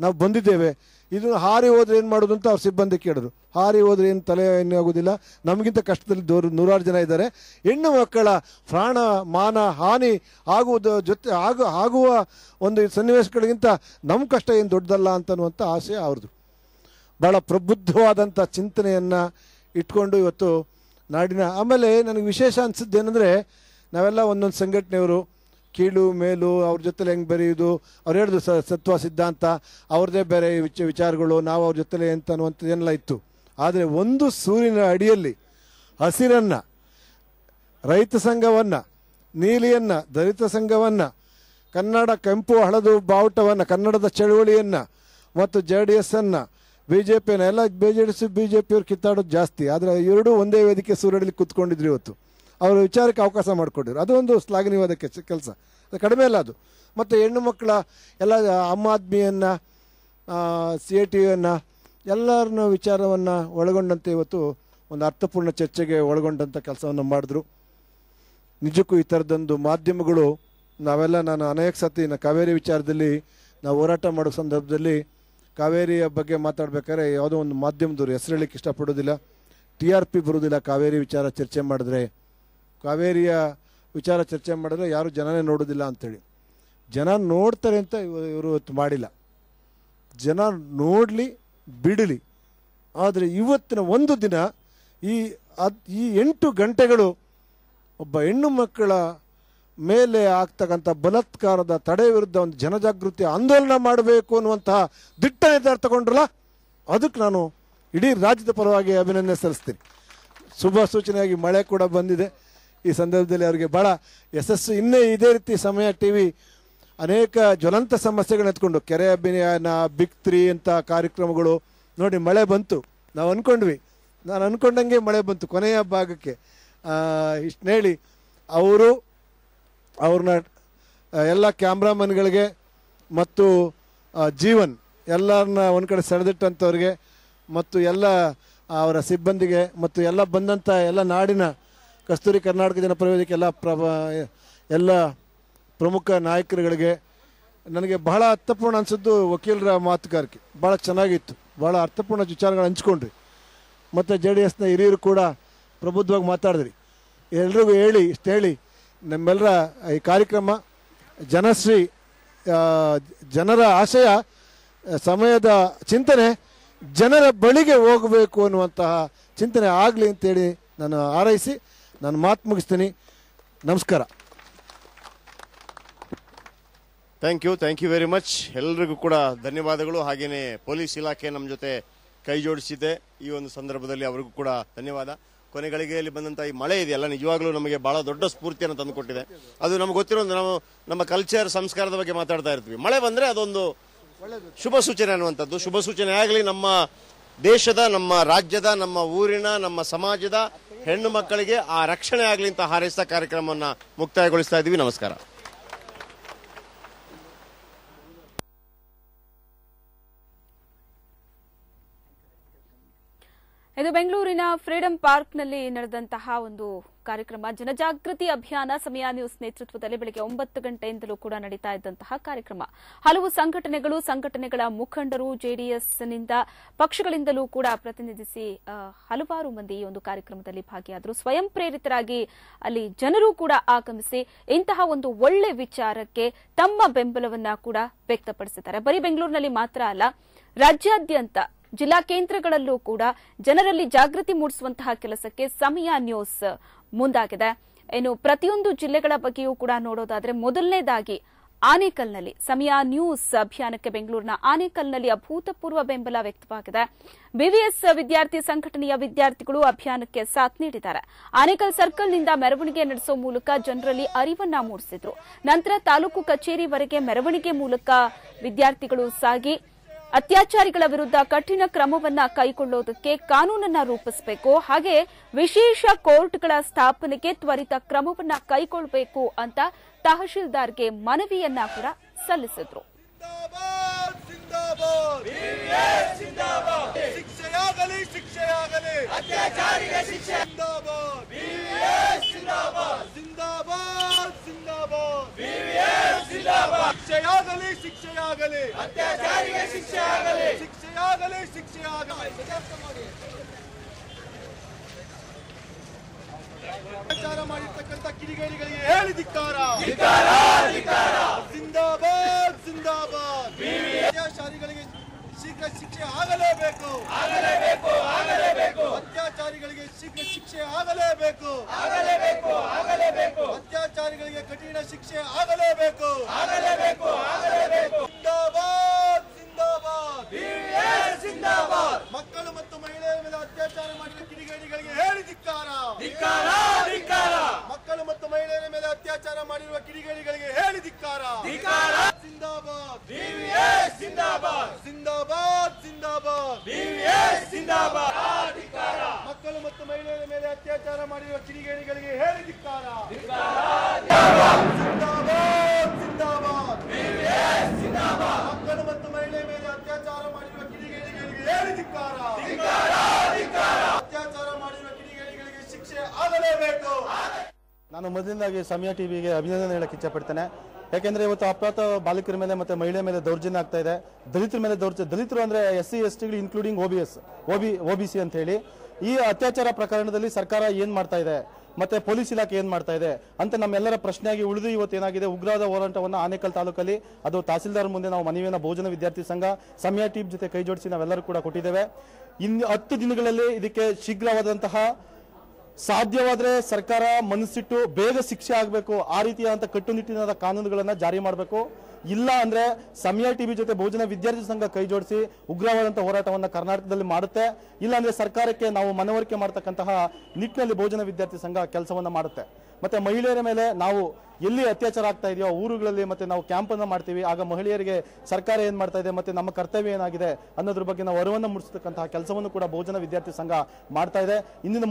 ನಾವು ಬಂದಿದ್ದೇವೆ, ಇದನ್ನು ಹಾರಿ ಹೋದ್ರೆ ಏನು ಮಾಡೋದು ಅಂತ ಅವ್ರ ಸಿಬ್ಬಂದಿ ಕೇಳಿದ್ರು. ಹಾರಿ ಹೋದ್ರೆ ಏನು ತಲೆ ಏನು ಆಗೋದಿಲ್ಲ, ನಮಗಿಂತ ಕಷ್ಟದಲ್ಲಿ ನೂರಾರು ಜನ ಇದ್ದಾರೆ, ಹೆಣ್ಣು ಮಕ್ಕಳ ಪ್ರಾಣ ಮಾನ ಹಾನಿ ಆಗುವುದು ಜೊತೆ ಆಗುವ ಒಂದು ಸನ್ನಿವೇಶಗಳಿಗಿಂತ ನಮ್ಮ ಕಷ್ಟ ಏನು ದೊಡ್ಡದಲ್ಲ ಅಂತನ್ನುವಂಥ ಆಸೆ ಅವ್ರದ್ದು. ಭಾಳ ಪ್ರಬುದ್ಧವಾದಂಥ ಚಿಂತನೆಯನ್ನು ಇಟ್ಕೊಂಡು ಇವತ್ತು ನಾಡಿನ. ಆಮೇಲೆ ನನಗೆ ವಿಶೇಷ ಅನಿಸಿದ್ದೇನೆಂದರೆ, ನಾವೆಲ್ಲ ಒಂದೊಂದು ಸಂಘಟನೆಯವರು ಕೀಳು ಮೇಲು ಅವ್ರ ಜೊತೆಲಿ ಹೆಂಗೆ ಬೆರೆಯೋದು, ಅವ್ರು ಹೇಳಿದ್ರು ಸತ್ವ ಸಿದ್ಧಾಂತ, ಅವ್ರದ್ದೇ ಬೇರೆ ವಿಚಾರಗಳು, ನಾವು ಅವ್ರ ಜೊತೆಲೆ ಅಂತ ಅನ್ನುವಂಥದ್ದೆಲ್ಲ ಇತ್ತು. ಆದರೆ ಒಂದು ಸೂರಿನ ಅಡಿಯಲ್ಲಿ ಹಸಿರನ್ನು, ರೈತ ಸಂಘವನ್ನು, ನೀಲಿಯನ್ನು, ದಲಿತ ಸಂಘವನ್ನು, ಕನ್ನಡ ಕೆಂಪು ಹಳದು ಬಾವುಟವನ್ನು, ಕನ್ನಡದ ಚಳುವಳಿಯನ್ನು ಮತ್ತು JDS ಅನ್ನು, BJPಯನ್ನು ಎಲ್ಲ JDS BJP ಅವ್ರು ಕಿತ್ತಾಡೋದು ಜಾಸ್ತಿ, ಆದರೆ ಎರಡೂ ಒಂದೇ ವೇದಿಕೆ ಸೂರಡಲ್ಲಿ ಕೂತ್ಕೊಂಡಿದ್ರು. ಇವತ್ತು ಅವರ ವಿಚಾರಕ್ಕೆ ಅವಕಾಶ ಮಾಡಿಕೊಟ್ಟಿದ್ರು, ಅದು ಒಂದು ಶ್ಲಾಘನೀಯವಾದ ಕೆಲಸ, ಕಡಿಮೆ ಅಲ್ಲ ಅದು. ಮತ್ತು ಹೆಣ್ಣು ಮಕ್ಕಳ ಎಲ್ಲ ಆಮ್ ಆದ್ಮಿಯನ್ನು, CITಯನ್ನು ಎಲ್ಲರನ್ನ ವಿಚಾರವನ್ನು ಒಳಗೊಂಡಂತೆ ಇವತ್ತು ಒಂದು ಅರ್ಥಪೂರ್ಣ ಚರ್ಚೆಗೆ ಒಳಗೊಂಡಂಥ ಕೆಲಸವನ್ನು ಮಾಡಿದ್ರು. ನಿಜಕ್ಕೂ ಈ ಥರದೊಂದು ಮಾಧ್ಯಮಗಳು ನಾನು ಅನೇಕ ಸತಿ ಕಾವೇರಿ ವಿಚಾರದಲ್ಲಿ ನಾವು ಹೋರಾಟ ಮಾಡೋ ಸಂದರ್ಭದಲ್ಲಿ ಕಾವೇರಿಯ ಬಗ್ಗೆ ಮಾತಾಡ್ಬೇಕಾದ್ರೆ ಯಾವುದೋ ಒಂದು ಮಾಧ್ಯಮದವರು ಹೆಸರು ಹೇಳಲಿಕ್ಕೆ ಇಷ್ಟಪಡೋದಿಲ್ಲ, TRP ಬರೋದಿಲ್ಲ ಕಾವೇರಿ ವಿಚಾರ ಚರ್ಚೆ ಮಾಡಿದ್ರೆ, ಕಾವೇರಿಯ ವಿಚಾರ ಚರ್ಚೆ ಮಾಡಿದ್ರೆ ಯಾರು ಜನನೇ ನೋಡೋದಿಲ್ಲ ಅಂಥೇಳಿ. ಜನ ನೋಡ್ತಾರೆ ಅಂತ ಇವರು ಇವತ್ತು ಮಾಡಿಲ್ಲ, ಜನ ನೋಡಲಿ ಬಿಡಲಿ. ಆದರೆ ಇವತ್ತಿನ ಒಂದು ದಿನ ಈ 8 ಗಂಟೆಗಳು ಒಬ್ಬ ಹೆಣ್ಣು ಮಕ್ಕಳ ಮೇಲೆ ಆಗ್ತಕ್ಕಂಥ ಬಲಾತ್ಕಾರದ ತಡೆ ವಿರುದ್ಧ ಒಂದು ಜನಜಾಗೃತಿ ಆಂದೋಲನ ಮಾಡಬೇಕು ಅನ್ನುವಂತಹ ದಿಟ್ಟ ನಿರ್ಧಾರ ತಗೊಂಡ್ರಲ್ಲ, ಅದಕ್ಕೆ ನಾನು ಇಡೀ ರಾಜ್ಯದ ಪರವಾಗಿ ಅಭಿನಂದನೆ ಸಲ್ಲಿಸ್ತೀನಿ. ಶುಭ ಸೂಚನೆಯಾಗಿ ಮಳೆ ಕೂಡ ಬಂದಿದೆ. ಈ ಸಂದರ್ಭದಲ್ಲಿ ಅವರಿಗೆ ಭಾಳ ಯಶಸ್ಸು. ಇನ್ನೇ ಇದೇ ರೀತಿ ಸಮಯ TV ಅನೇಕ ಜ್ವಲಂತ ಸಮಸ್ಯೆಗಳನ್ನ ಎತ್ಕೊಂಡು ಕೆರೆ ಅಭಿಯಾನ, ಬಿಗ್ 3 ಅಂತ ಕಾರ್ಯಕ್ರಮಗಳು ನೋಡಿ, ಮಳೆ ಬಂತು, ನಾವು ಅಂದ್ಕೊಂಡ್ವಿ, ನಾನು ಅಂದ್ಕೊಂಡಂಗೆ ಮಳೆ ಬಂತು ಕೊನೆಯ ಭಾಗಕ್ಕೆ. ಇಷ್ಟನ್ನ ಹೇಳಿ ಅವ್ರನ್ನ ಎಲ್ಲ ಕ್ಯಾಮ್ರಾಮನ್ಗಳಿಗೆ ಮತ್ತು ಜೀವನ್ ಎಲ್ಲರನ್ನ ಒಂದು ಕಡೆ ಸೆಳೆದಿಟ್ಟಂಥವ್ರಿಗೆ ಮತ್ತು ಎಲ್ಲ ಅವರ ಸಿಬ್ಬಂದಿಗೆ ಮತ್ತು ಎಲ್ಲ ಬಂದಂಥ ಎಲ್ಲ ನಾಡಿನ ಕಸ್ತೂರಿ ಕರ್ನಾಟಕ ಜನಪರ ವೇದಿಕೆ ಎಲ್ಲ ಪ್ರಮುಖ ನಾಯಕರುಗಳಿಗೆ ನನಗೆ ಬಹಳ ಅರ್ಥಪೂರ್ಣ ಅನಿಸಿದ್ದು ವಕೀಲರ ಮಾತುಗಾರಿಕೆ ಭಾಳ ಚೆನ್ನಾಗಿತ್ತು. ಭಾಳ ಅರ್ಥಪೂರ್ಣ ವಿಚಾರಗಳು ಹಂಚ್ಕೊಂಡ್ರಿ. ಮತ್ತು JDSನ ಹಿರಿಯರು ಕೂಡ ಪ್ರಬುದ್ಧವಾಗಿ ಮಾತಾಡಿದ್ರಿ. ಎಲ್ರಿಗೂ ಹೇಳಿ ನಮ್ಮೆಲ್ಲರ ಈ ಕಾರ್ಯಕ್ರಮ ಜನಶ್ರೀ, ಜನರ ಆಶಯ, ಸಮಯದ ಚಿಂತನೆ ಜನರ ಬಳಿಗೆ ಹೋಗಬೇಕು ಅನ್ನುವಂತಹ ಚಿಂತನೆ ಆಗಲಿ ಅಂತೇಳಿ ನಾನು ಹಾರೈಸಿ ನಾನು ಮಾತು ಮುಗಿಸ್ತೀನಿ. ನಮಸ್ಕಾರ. Thank you very much. ಎಲ್ರಿಗೂ ಕೂಡ ಧನ್ಯವಾದಗಳು. ಹಾಗೆಯೇ ಪೊಲೀಸ್ ಇಲಾಖೆ ನಮ್ಮ ಜೊತೆ ಕೈ ಜೋಡಿಸಿದೆ ಈ ಒಂದು ಸಂದರ್ಭದಲ್ಲಿ, ಅವರಿಗೂ ಕೂಡ ಧನ್ಯವಾದ. ಕೊನೆ ಗಳಿಗೆಯಲ್ಲಿ ಬಂದಂಥ ಈ ಮಳೆ ಇದೆಯಲ್ಲ, ನಿಜವಾಗ್ಲೂ ನಮಗೆ ಬಹಳ ದೊಡ್ಡ ಸ್ಫೂರ್ತಿಯನ್ನು ತಂದುಕೊಟ್ಟಿದೆ. ಅದು ನಮ್ಗೆ ಗೊತ್ತಿರೋ, ನಾವು ನಮ್ಮ ಕಲ್ಚರ್ ಸಂಸ್ಕಾರದ ಬಗ್ಗೆ ಮಾತಾಡ್ತಾ ಇರ್ತೀವಿ, ಮಳೆ ಬಂದರೆ ಅದೊಂದು ಶುಭ ಸೂಚನೆ ಅನ್ನುವಂಥದ್ದು. ಶುಭ ಸೂಚನೆ ಆಗಲಿ ನಮ್ಮ ದೇಶದ, ನಮ್ಮ ರಾಜ್ಯದ, ನಮ್ಮ ಊರಿನ, ನಮ್ಮ ಸಮಾಜದ ಹೆಣ್ಣು ಮಕ್ಕಳಿಗೆ ಆ ರಕ್ಷಣೆ ಆಗಲಿ ಅಂತ ಹಾರೈಸಿದ ಕಾರ್ಯಕ್ರಮವನ್ನು ಮುಕ್ತಾಯಗೊಳಿಸ್ತಾ ಇದ್ದೀವಿ. ನಮಸ್ಕಾರ. ಇದು ಬೆಂಗಳೂರಿನ ಫ್ರೀಡಂ ಪಾರ್ಕ್ನಲ್ಲಿ ನಡೆದಂತಹ ಒಂದು ಕಾರ್ಯಕ್ರಮ, ಜನಜಾಗೃತಿ ಅಭಿಯಾನ. ಸಮಯ ನ್ಯೂಸ್ ನೇತೃತ್ವದಲ್ಲಿ ಬೆಳಗ್ಗೆ 9 ಗಂಟೆಯಿಂದಲೂ ಕೂಡ ನಡೀತಾ ಇದ್ದಂತಹ ಕಾರ್ಯಕ್ರಮ. ಹಲವು ಸಂಘಟನೆಗಳ ಮುಖಂಡರು, JDSನಿಂದ, ಪಕ್ಷಗಳಿಂದಲೂ ಕೂಡ ಪ್ರತಿನಿಧಿಸಿ ಹಲವಾರು ಮಂದಿ ಈ ಒಂದು ಕಾರ್ಯಕ್ರಮದಲ್ಲಿ ಭಾಗಿಯಾದರು. ಸ್ವಯಂ ಪ್ರೇರಿತರಾಗಿ ಅಲ್ಲಿ ಜನರು ಕೂಡ ಆಗಮಿಸಿ ಇಂತಹ ಒಂದು ಒಳ್ಳೆ ವಿಚಾರಕ್ಕೆ ತಮ್ಮ ಬೆಂಬಲವನ್ನ ಕೂಡ ವ್ಯಕ್ತಪಡಿಸಿದ್ದಾರೆ. ಬರೀ ಬೆಂಗಳೂರಿನಲ್ಲಿ ಮಾತ್ರ ಅಲ್ಲ, ರಾಜ್ಯಾದ್ಯಂತ ಜಿಲ್ಲಾ ಕೇಂದ್ರಗಳಲ್ಲೂ ಕೂಡ ಜನರಲ್ಲಿ ಜಾಗೃತಿ ಮೂಡಿಸುವಂತಹ ಕೆಲಸಕ್ಕೆ ಸಮಯ ನ್ಯೂಸ್ ಮುಂದಾಗಿದೆ. ಇನ್ನು ಪ್ರತಿಯೊಂದು ಜಿಲ್ಲೆಗಳ ಬಗ್ಗೆಯೂ ಕೂಡ ನೋಡೋದಾದ್ರೆ, ಮೊದಲನೇದಾಗಿ ಆನೇಕಲ್ನಲ್ಲಿ ಸಮಯ ನ್ಯೂಸ್ ಅಭಿಯಾನಕ್ಕೆ ಬೆಂಗಳೂರಿನ ಆನೇಕಲ್ನಲ್ಲಿ ಅಭೂತಪೂರ್ವ ಬೆಂಬಲ ವ್ಯಕ್ತವಾಗಿದೆ. BVS ವಿದ್ಯಾರ್ಥಿ ಸಂಘಟನೆಯ ವಿದ್ಯಾರ್ಥಿಗಳು ಅಭಿಯಾನಕ್ಕೆ ಸಾಥ್ ನೀಡಿದ್ದಾರೆ. ಆನೇಕಲ್ ಸರ್ಕಲ್ನಿಂದ ಮೆರವಣಿಗೆ ನಡೆಸುವ ಮೂಲಕ ಜನರಲ್ಲಿ ಅರಿವನ್ನ ಮೂಡಿಸಿದ್ರು. ನಂತರ ತಾಲೂಕು ಕಚೇರಿವರೆಗೆ ಮೆರವಣಿಗೆ ಮೂಲಕ ವಿದ್ಯಾರ್ಥಿಗಳು ಸಾಗಿ ಅತ್ಯಾಚಾರಿಗಳ ವಿರುದ್ಧ ಕಠಿಣ ಕ್ರಮವನ್ನ ಕೈಗೊಳ್ಳೋದಕ್ಕೆ ಕಾನೂನನ್ನ ರೂಪಿಸಬೇಕು, ಹಾಗೆ ವಿಶೇಷ ಕೋರ್ಟ್ಗಳ ಸ್ಥಾಪನೆಗೆ ತ್ವರಿತ ಕ್ರಮವನ್ನ ಕೈಗೊಳ್ಳಬೇಕು ಅಂತ ತಹಶೀಲ್ದಾರ್ಗೆ ಮನವಿಯನ್ನ ಕೂಡ ಸಲ್ಲಿಸಿದ್ರು. ಅತ್ಯಾಚಾರ ಮಾಡಿರ್ತಕ್ಕಂಥ ಕಿಡಿಗೇಡಿಗಳಿಗೆ ಹೇಳಿ ಧಿಕ್ಕಾರ. ಜಿಂದಾಬಾದ್ ಜಿಂದಾಬಾದ್. ಅತ್ಯಾಚಾರಿಗಳಿಗೆ ಶೀಘ್ರ ಶಿಕ್ಷೆ ಆಗಲೇಬೇಕು. ಅತ್ಯಾಚಾರಿಗಳಿಗೆ ಶೀಘ್ರ ಶಿಕ್ಷೆ ಆಗಲೇಬೇಕು. ಅತ್ಯಾಚಾರಿಗಳಿಗೆ ಕಠಿಣ ಶಿಕ್ಷೆ ಆಗಲೇಬೇಕು. ಜಿಂದಾಬಾದ್ ಜಿಂದಾಬಾದ್. ಮಕ್ಕಳು ಮತ್ತು ಮಹಿಳೆಯರ ಮೇಲೆ ಅತ್ಯಾಚಾರ ಮಾಡಿದ ಕಿಡಿಗೇಡಿಗಳಿಗೆ ಹೇಳಿ ಧಿಕ್ಕಾರ. ಮಕ್ಕಳು ಮತ್ತು ಮಹಿಳೆಯರ ಮೇಲೆ ಅತ್ಯಾಚಾರ ಮಾಡಿರುವ ಕಿಡಿಗೇಡಿಗಳಿಗೆ ಹೇಳಿ ಧಿಕ್ಕಾರ. ಜಿಂದಾಬಾದ್ ಜಿಂದಾಬಾದ್ ಜಿಂದಾಬಾದ್. ಮಕ್ಕಳು ಮತ್ತು ಮಹಿಳೆಯರ ಮೇಲೆ ಅತ್ಯಾಚಾರ ಮಾಡಿರುವ ಕಿಡಿಗೇಡಿಗಳಿಗೆ ಹೇಳಿ ಧಿಕ್ಕಾರ. ಜಿಂದಾಬಾದ್ ಜಿಂದಾಬಾದ್. ಮಕ್ಕಳು ಮತ್ತು ಮಹಿಳೆಯ ಮೇಲೆ ಅತ್ಯಾಚಾರ ಮಾಡಿರುವ ಕಿಡಿಗೇಡಿಗಳಿಗೆ ಹೇಳಿ ಧಿಕ್ಕಾರ. ಅತ್ಯಾಚಾರ ಮಾಡಿರುವ ಕಿಡಿಗೇಡಿಗಳಿಗೆ ಶಿಕ್ಷೆ ಆಗಲೇಬೇಕು. ನಾನು ಮೊದಲನೇದಾಗಿ ಸಮಯ ಟಿವಿಗೆ ಅಭಿನಂದನೆ ಹೇಳಕ್ಕೆ ಇಚ್ಛಪಡ್ತೇನೆ. ಯಾಕೆಂದ್ರೆ ಇವತ್ತು ಅಪರಾಧ ಬಾಲಕರ ಮೇಲೆ ಮತ್ತೆ ಮಹಿಳೆಯ ಮೇಲೆ ದೌರ್ಜನ್ಯ ಆಗ್ತಾ ಇದೆ. ದಲಿತರ ಮೇಲೆ ದಲಿತರು ಅಂದ್ರೆ SC ST ಇನ್ಕ್ಲೂಡಿಂಗ್ OBC ಅಂತ ಹೇಳಿ ಈ ಅತ್ಯಾಚಾರ ಪ್ರಕರಣದಲ್ಲಿ ಸರ್ಕಾರ ಏನ್ ಮಾಡ್ತಾ ಇದೆ ಮತ್ತೆ ಪೊಲೀಸ್ ಇಲಾಖೆ ಏನ್ ಮಾಡ್ತಾ ಇದೆ ಅಂತ ನಮ್ಮೆಲ್ಲರ ಪ್ರಶ್ನೆಯಾಗಿ ಉಳಿದು ಇವತ್ತು ಏನಾಗಿದೆ, ಉಗ್ರವಾದ ಹೋರಾಟವನ್ನು ಆನೇಕಲ್ ತಾಲೂಕಲ್ಲಿ ಅದು ತಹಸೀಲ್ದಾರ್ ಮುಂದೆ ನಾವು ಮನವಿಯನ್ನು ಬಹುಜನ ವಿದ್ಯಾರ್ಥಿ ಸಂಘ ಸಮಯ ಟೀಮ್ ಜೊತೆ ಕೈ ಜೋಡಿಸಿ ನಾವೆಲ್ಲರೂ ಕೂಡ ಕೊಟ್ಟಿದ್ದೇವೆ. ಇನ್ನು 10 ದಿನಗಳಲ್ಲಿ ಇದಕ್ಕೆ ಶೀಘ್ರವಾದಂತಹ ಸಾಧ್ಯವಾದರೆ ಸರ್ಕಾರ ಮನಸ್ಸಿಟ್ಟು ಬೇಗ ಶಿಕ್ಷೆ ಆಗಬೇಕು, ಆ ರೀತಿಯಾದಂಥ ಕಟ್ಟುನಿಟ್ಟಿನ ಕಾನೂನುಗಳನ್ನು ಜಾರಿ ಮಾಡಬೇಕು. ಇಲ್ಲ ಅಂದ್ರೆ ಸಮಯ ಟಿವಿ ಜೊತೆ ಬಹುಜನ ವಿದ್ಯಾರ್ಥಿ ಸಂಘ ಕೈ ಜೋಡಿಸಿ ಉಗ್ರವಾದಂತಹ ಹೋರಾಟವನ್ನು ಕರ್ನಾಟಕದಲ್ಲಿ ಮಾಡುತ್ತೆ. ಇಲ್ಲ ಅಂದ್ರೆ ಸರ್ಕಾರಕ್ಕೆ ನಾವು ಮನವರಿಕೆ ಮಾಡತಕ್ಕಂತಹ ನಿಟ್ಟಿನಲ್ಲಿ ಬಹುಜನ ವಿದ್ಯಾರ್ಥಿ ಸಂಘ ಕೆಲಸವನ್ನ ಮಾಡುತ್ತೆ. ಮತ್ತೆ ಮಹಿಳೆಯರ ಮೇಲೆ ನಾವು ಎಲ್ಲಿ ಅತ್ಯಾಚಾರ ಆಗ್ತಾ ಇದೆಯೋ ಊರುಗಳಲ್ಲಿ ಮತ್ತೆ ನಾವು ಕ್ಯಾಂಪ್ ಅನ್ನ ಮಾಡ್ತೀವಿ. ಆಗ ಮಹಿಳೆಯರಿಗೆ ಸರ್ಕಾರ ಏನ್ ಮಾಡ್ತಾ ಇದೆ ಮತ್ತೆ ನಮ್ಮ ಕರ್ತವ್ಯ ಏನಾಗಿದೆ ಅನ್ನೋದ್ರ ಬಗ್ಗೆ ನಾವು ಅರಿವನ್ನು ಮೂಡಿಸತಕ್ಕಂತಹ ಕೆಲಸವನ್ನು ಕೂಡ ಬಹುಜನ ವಿದ್ಯಾರ್ಥಿ ಸಂಘ ಮಾಡ್ತಾ ಇದೆ.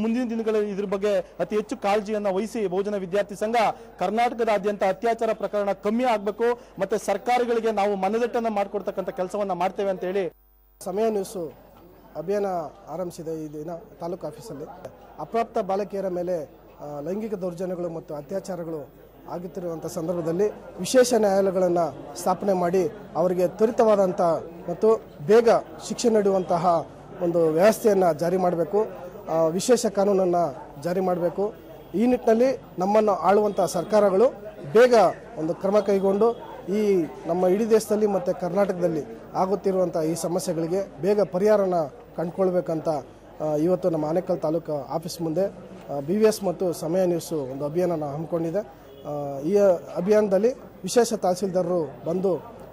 ಮುಂದಿನ ದಿನಗಳಲ್ಲಿ ಇದ್ರ ಬಗ್ಗೆ ಅತಿ ಹೆಚ್ಚು ಕಾಳಜಿಯನ್ನ ವಹಿಸಿ ಬಹುಜನ ವಿದ್ಯಾರ್ಥಿ ಸಂಘ ಕರ್ನಾಟಕದಾದ್ಯಂತ ಅತ್ಯಾಚಾರ ಪ್ರಕರಣ ಕಮ್ಮಿ ಆಗಬೇಕು ಮತ್ತೆ ಸರ್ಕಾರಗಳಿಗೆ ನಾವು ಮನದಟ್ಟನ್ನ ಮಾಡಿಕೊಡ್ತಕ್ಕಂಥ ಕೆಲಸವನ್ನ ಮಾಡ್ತೇವೆ ಅಂತ ಹೇಳಿ ಸಮಯ ನ್ಯೂಸ್ ಅಭಿಯಾನ ಆರಂಭಿಸಿದೆ. ಈ ದಿನ ತಾಲೂಕು ಆಫೀಸಲ್ಲಿ ಅಪ್ರಾಪ್ತ ಬಾಲಕಿಯರ ಮೇಲೆ ಲೈಂಗಿಕ ದೌರ್ಜನ್ಯಗಳು ಮತ್ತು ಅತ್ಯಾಚಾರಗಳು ಆಗುತ್ತಿರುವಂಥ ಸಂದರ್ಭದಲ್ಲಿ ವಿಶೇಷ ನ್ಯಾಯಾಲಯಗಳನ್ನು ಸ್ಥಾಪನೆ ಮಾಡಿ ಅವರಿಗೆ ತ್ವರಿತವಾದಂಥ ಮತ್ತು ಬೇಗ ಶಿಕ್ಷೆ ನೀಡುವಂತಹ ಒಂದು ವ್ಯವಸ್ಥೆಯನ್ನು ಜಾರಿ ಮಾಡಬೇಕು, ವಿಶೇಷ ಕಾನೂನನ್ನು ಜಾರಿ ಮಾಡಬೇಕು. ಈ ನಿಟ್ಟಿನಲ್ಲಿ ನಮ್ಮನ್ನು ಆಳುವಂಥ ಸರ್ಕಾರಗಳು ಬೇಗ ಒಂದು ಕ್ರಮ ಕೈಗೊಂಡು ಈ ನಮ್ಮ ಇಡೀ ದೇಶದಲ್ಲಿ ಮತ್ತು ಕರ್ನಾಟಕದಲ್ಲಿ ಆಗುತ್ತಿರುವಂಥ ಈ ಸಮಸ್ಯೆಗಳಿಗೆ ಬೇಗ ಪರಿಹಾರನ ಕಂಡುಕೊಳ್ಬೇಕಂತ ಇವತ್ತು ನಮ್ಮ ಆನೇಕಲ್ ತಾಲೂಕು ಆಫೀಸ್ ಮುಂದೆ BVS ಮತ್ತು ಸಮಯ ನ್ಯೂಸ್ ಒಂದು ಅಭಿಯಾನ ಹಮ್ಮಿಕೊಂಡಿದೆ. ಈ ಅಭಿಯಾನದಲ್ಲಿ ವಿಶೇಷ ತಹಸೀಲ್ದಾರರು ಬಂದು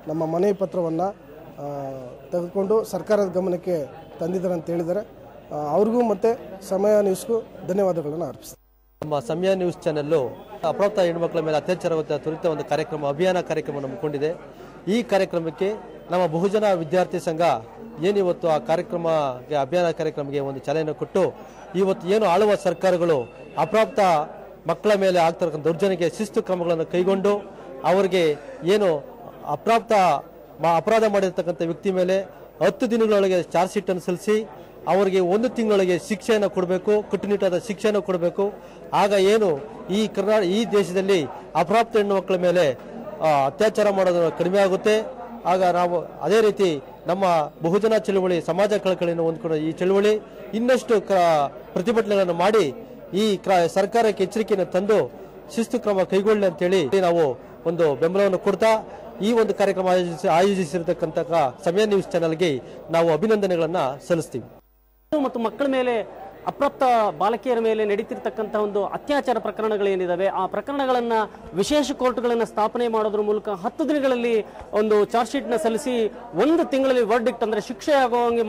ನಮ್ಮ ಮನವಿ ಪತ್ರವನ್ನು ತೆಗೆದುಕೊಂಡು ಸರ್ಕಾರದ ಗಮನಕ್ಕೆ ತಂದಿದ್ದಾರೆ ಅಂತ ಹೇಳಿದ್ದಾರೆ. ಅವ್ರಿಗೂ ಮತ್ತು ಸಮಯ ನ್ಯೂಸ್ಗೂ ಧನ್ಯವಾದಗಳನ್ನು ಅರ್ಪಿಸ್ತಾರೆ. ನಮ್ಮ ಸಮಯ ನ್ಯೂಸ್ ಚಾನೆಲ್ಲು ಅಪ್ರಾಪ್ತ ಹೆಣ್ಮಕ್ಳ ಮೇಲೆ ಅತ್ಯಾಚಾರ ತ್ವರಿತ ಒಂದು ಕಾರ್ಯಕ್ರಮ ಅಭಿಯಾನ ಕಾರ್ಯಕ್ರಮ ಹಮ್ಮಿಕೊಂಡಿದೆ. ಈ ಕಾರ್ಯಕ್ರಮಕ್ಕೆ ನಮ್ಮ ಬಹುಜನ ವಿದ್ಯಾರ್ಥಿ ಸಂಘ ಏನಿವತ್ತು ಆ ಕಾರ್ಯಕ್ರಮಕ್ಕೆ ಅಭಿಯಾನ ಕಾರ್ಯಕ್ರಮಕ್ಕೆ ಒಂದು ಚಾಲನೆ ಕೊಟ್ಟು ಇವತ್ತು ಏನು ಆಳುವ ಸರ್ಕಾರಗಳು ಅಪ್ರಾಪ್ತ ಮಕ್ಕಳ ಮೇಲೆ ಆಗ್ತಿರತಕ್ಕಂಥ ದೌರ್ಜನ್ಯಕ್ಕೆ ಶಿಸ್ತು ಕ್ರಮಗಳನ್ನು ಕೈಗೊಂಡು ಅವರಿಗೆ ಏನು ಅಪರಾಧ ಮಾಡಿರ್ತಕ್ಕಂಥ ವ್ಯಕ್ತಿ ಮೇಲೆ 10 ದಿನಗಳೊಳಗೆ ಚಾರ್ಜ್ ಶೀಟ್ ಅನ್ನು ಸಲ್ಲಿಸಿ ಅವರಿಗೆ 1 ತಿಂಗಳೊಳಗೆ ಶಿಕ್ಷೆಯನ್ನು ಕೊಡಬೇಕು, ಕಟ್ಟುನಿಟ್ಟಾದ ಶಿಕ್ಷೆಯನ್ನು ಕೊಡಬೇಕು. ಆಗ ಏನು ಈ ದೇಶದಲ್ಲಿ ಅಪ್ರಾಪ್ತ ಹೆಣ್ಣು ಮಕ್ಕಳ ಮೇಲೆ ಅತ್ಯಾಚಾರ ಮಾಡೋದು ಕಡಿಮೆ ಆಗುತ್ತೆ. ಆಗ ನಾವು ಅದೇ ರೀತಿ ನಮ್ಮ ಬಹುಜನ ಚಳುವಳಿ ಸಮಾಜ ಕಳಕಳಿಯನ್ನು ಹೊಂದ್ಕೊಂಡು ಈ ಚಳುವಳಿ ಇನ್ನಷ್ಟು ಪ್ರತಿಭಟನೆಗಳನ್ನು ಮಾಡಿ ಈ ಸರ್ಕಾರಕ್ಕೆ ಎಚ್ಚರಿಕೆಯನ್ನು ತಂದು ಶಿಸ್ತು ಕ್ರಮ ಕೈಗೊಳ್ಳಿ ಅಂತೇಳಿ ನಾವು ಒಂದು ಬೆಂಬಲವನ್ನು ಕೊಡ್ತಾ ಈ ಒಂದು ಕಾರ್ಯಕ್ರಮ ಆಯೋಜಿಸಿರತಕ್ಕಂತಹ ಸಮಯ ನ್ಯೂಸ್ ಚಾನೆಲ್ಗೆ ನಾವು ಅಭಿನಂದನೆಗಳನ್ನು ಸಲ್ಲಿಸ್ತೀವಿ. ಮತ್ತು ಮಕ್ಕಳ ಮೇಲೆ ಅಪ್ರಾಪ್ತ ಬಾಲಕಿಯರ ಮೇಲೆ ನಡೀತಿರ್ತಕ್ಕಂಥ ಒಂದು ಅತ್ಯಾಚಾರ ಪ್ರಕರಣಗಳೇನಿದಾವೆ ಆ ಪ್ರಕರಣಗಳನ್ನು ವಿಶೇಷ ಕೋರ್ಟ್ಗಳನ್ನು ಸ್ಥಾಪನೆ ಮಾಡೋದ್ರ ಮೂಲಕ 10 ದಿನಗಳಲ್ಲಿ ಒಂದು ಚಾರ್ಜ್ ಶೀಟ್ನ ಸಲ್ಲಿಸಿ 1 ತಿಂಗಳಲ್ಲಿ ವರ್ಡಿಕ್ಟ್ ಅಂದರೆ ಶಿಕ್ಷೆ ಆಗುವಂಗೆ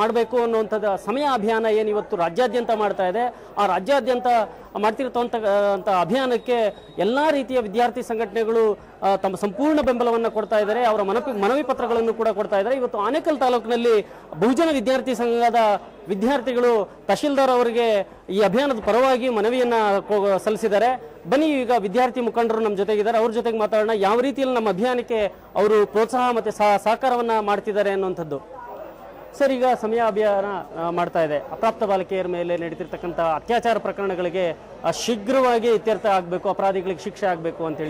ಮಾಡಬೇಕು ಅನ್ನುವಂಥದ್ದು ಸಮಯ ಅಭಿಯಾನ ಏನು ಇವತ್ತು ರಾಜ್ಯಾದ್ಯಂತ ಮಾಡ್ತಾ ಇದೆ. ಆ ರಾಜ್ಯಾದ್ಯಂತ ಮಾಡ್ತಿರ್ತಕ್ಕಂಥ ಅಭಿಯಾನಕ್ಕೆ ಎಲ್ಲ ರೀತಿಯ ವಿದ್ಯಾರ್ಥಿ ಸಂಘಟನೆಗಳು ತಮ್ಮ ಸಂಪೂರ್ಣ ಬೆಂಬಲವನ್ನು ಕೊಡ್ತಾ ಇದ್ದಾರೆ. ಅವರ ಮನವಿ ಪತ್ರಗಳನ್ನು ಕೂಡ ಕೊಡ್ತಾ ಇದ್ದಾರೆ. ಇವತ್ತು ಆನೇಕಲ್ ತಾಲೂಕಿನಲ್ಲಿ ಬಹುಜನ ವಿದ್ಯಾರ್ಥಿ ಸಂಘದ ವಿದ್ಯಾರ್ಥಿಗಳು ತಹಶೀಲ್ದಾರ್ ಅವರಿಗೆ ಈ ಅಭಿಯಾನದ ಪರವಾಗಿ ಮನವಿಯನ್ನ ಸಲ್ಲಿಸಿದ್ದಾರೆ. ಬನ್ನಿ, ಈಗ ವಿದ್ಯಾರ್ಥಿ ಮುಖಂಡರು ನಮ್ಮ ಜೊತೆಗಿದ್ದಾರೆ, ಅವ್ರ ಜೊತೆಗೆ ಮಾತಾಡೋಣ. ಯಾವ ರೀತಿಯಲ್ಲಿ ನಮ್ಮ ಅಭಿಯಾನಕ್ಕೆ ಅವರು ಪ್ರೋತ್ಸಾಹ ಮತ್ತೆ ಸಹಕಾರವನ್ನ ಮಾಡ್ತಿದ್ದಾರೆ ಅನ್ನುವಂಥದ್ದು. ಸರ್, ಈಗ ಸಮಯ ಅಭಿಯಾನ ಮಾಡ್ತಾ ಇದೆ. ಅಪ್ರಾಪ್ತ ಬಾಲಕಿಯರ ಮೇಲೆ ನಡೀತಿರ್ತಕ್ಕಂಥ ಅತ್ಯಾಚಾರ ಪ್ರಕರಣಗಳಿಗೆ ಶೀಘ್ರವಾಗಿ ಇತ್ಯರ್ಥ ಆಗಬೇಕು, ಅಪರಾಧಿಗಳಿಗೆ ಶಿಕ್ಷೆ ಆಗಬೇಕು ಅಂತೇಳಿ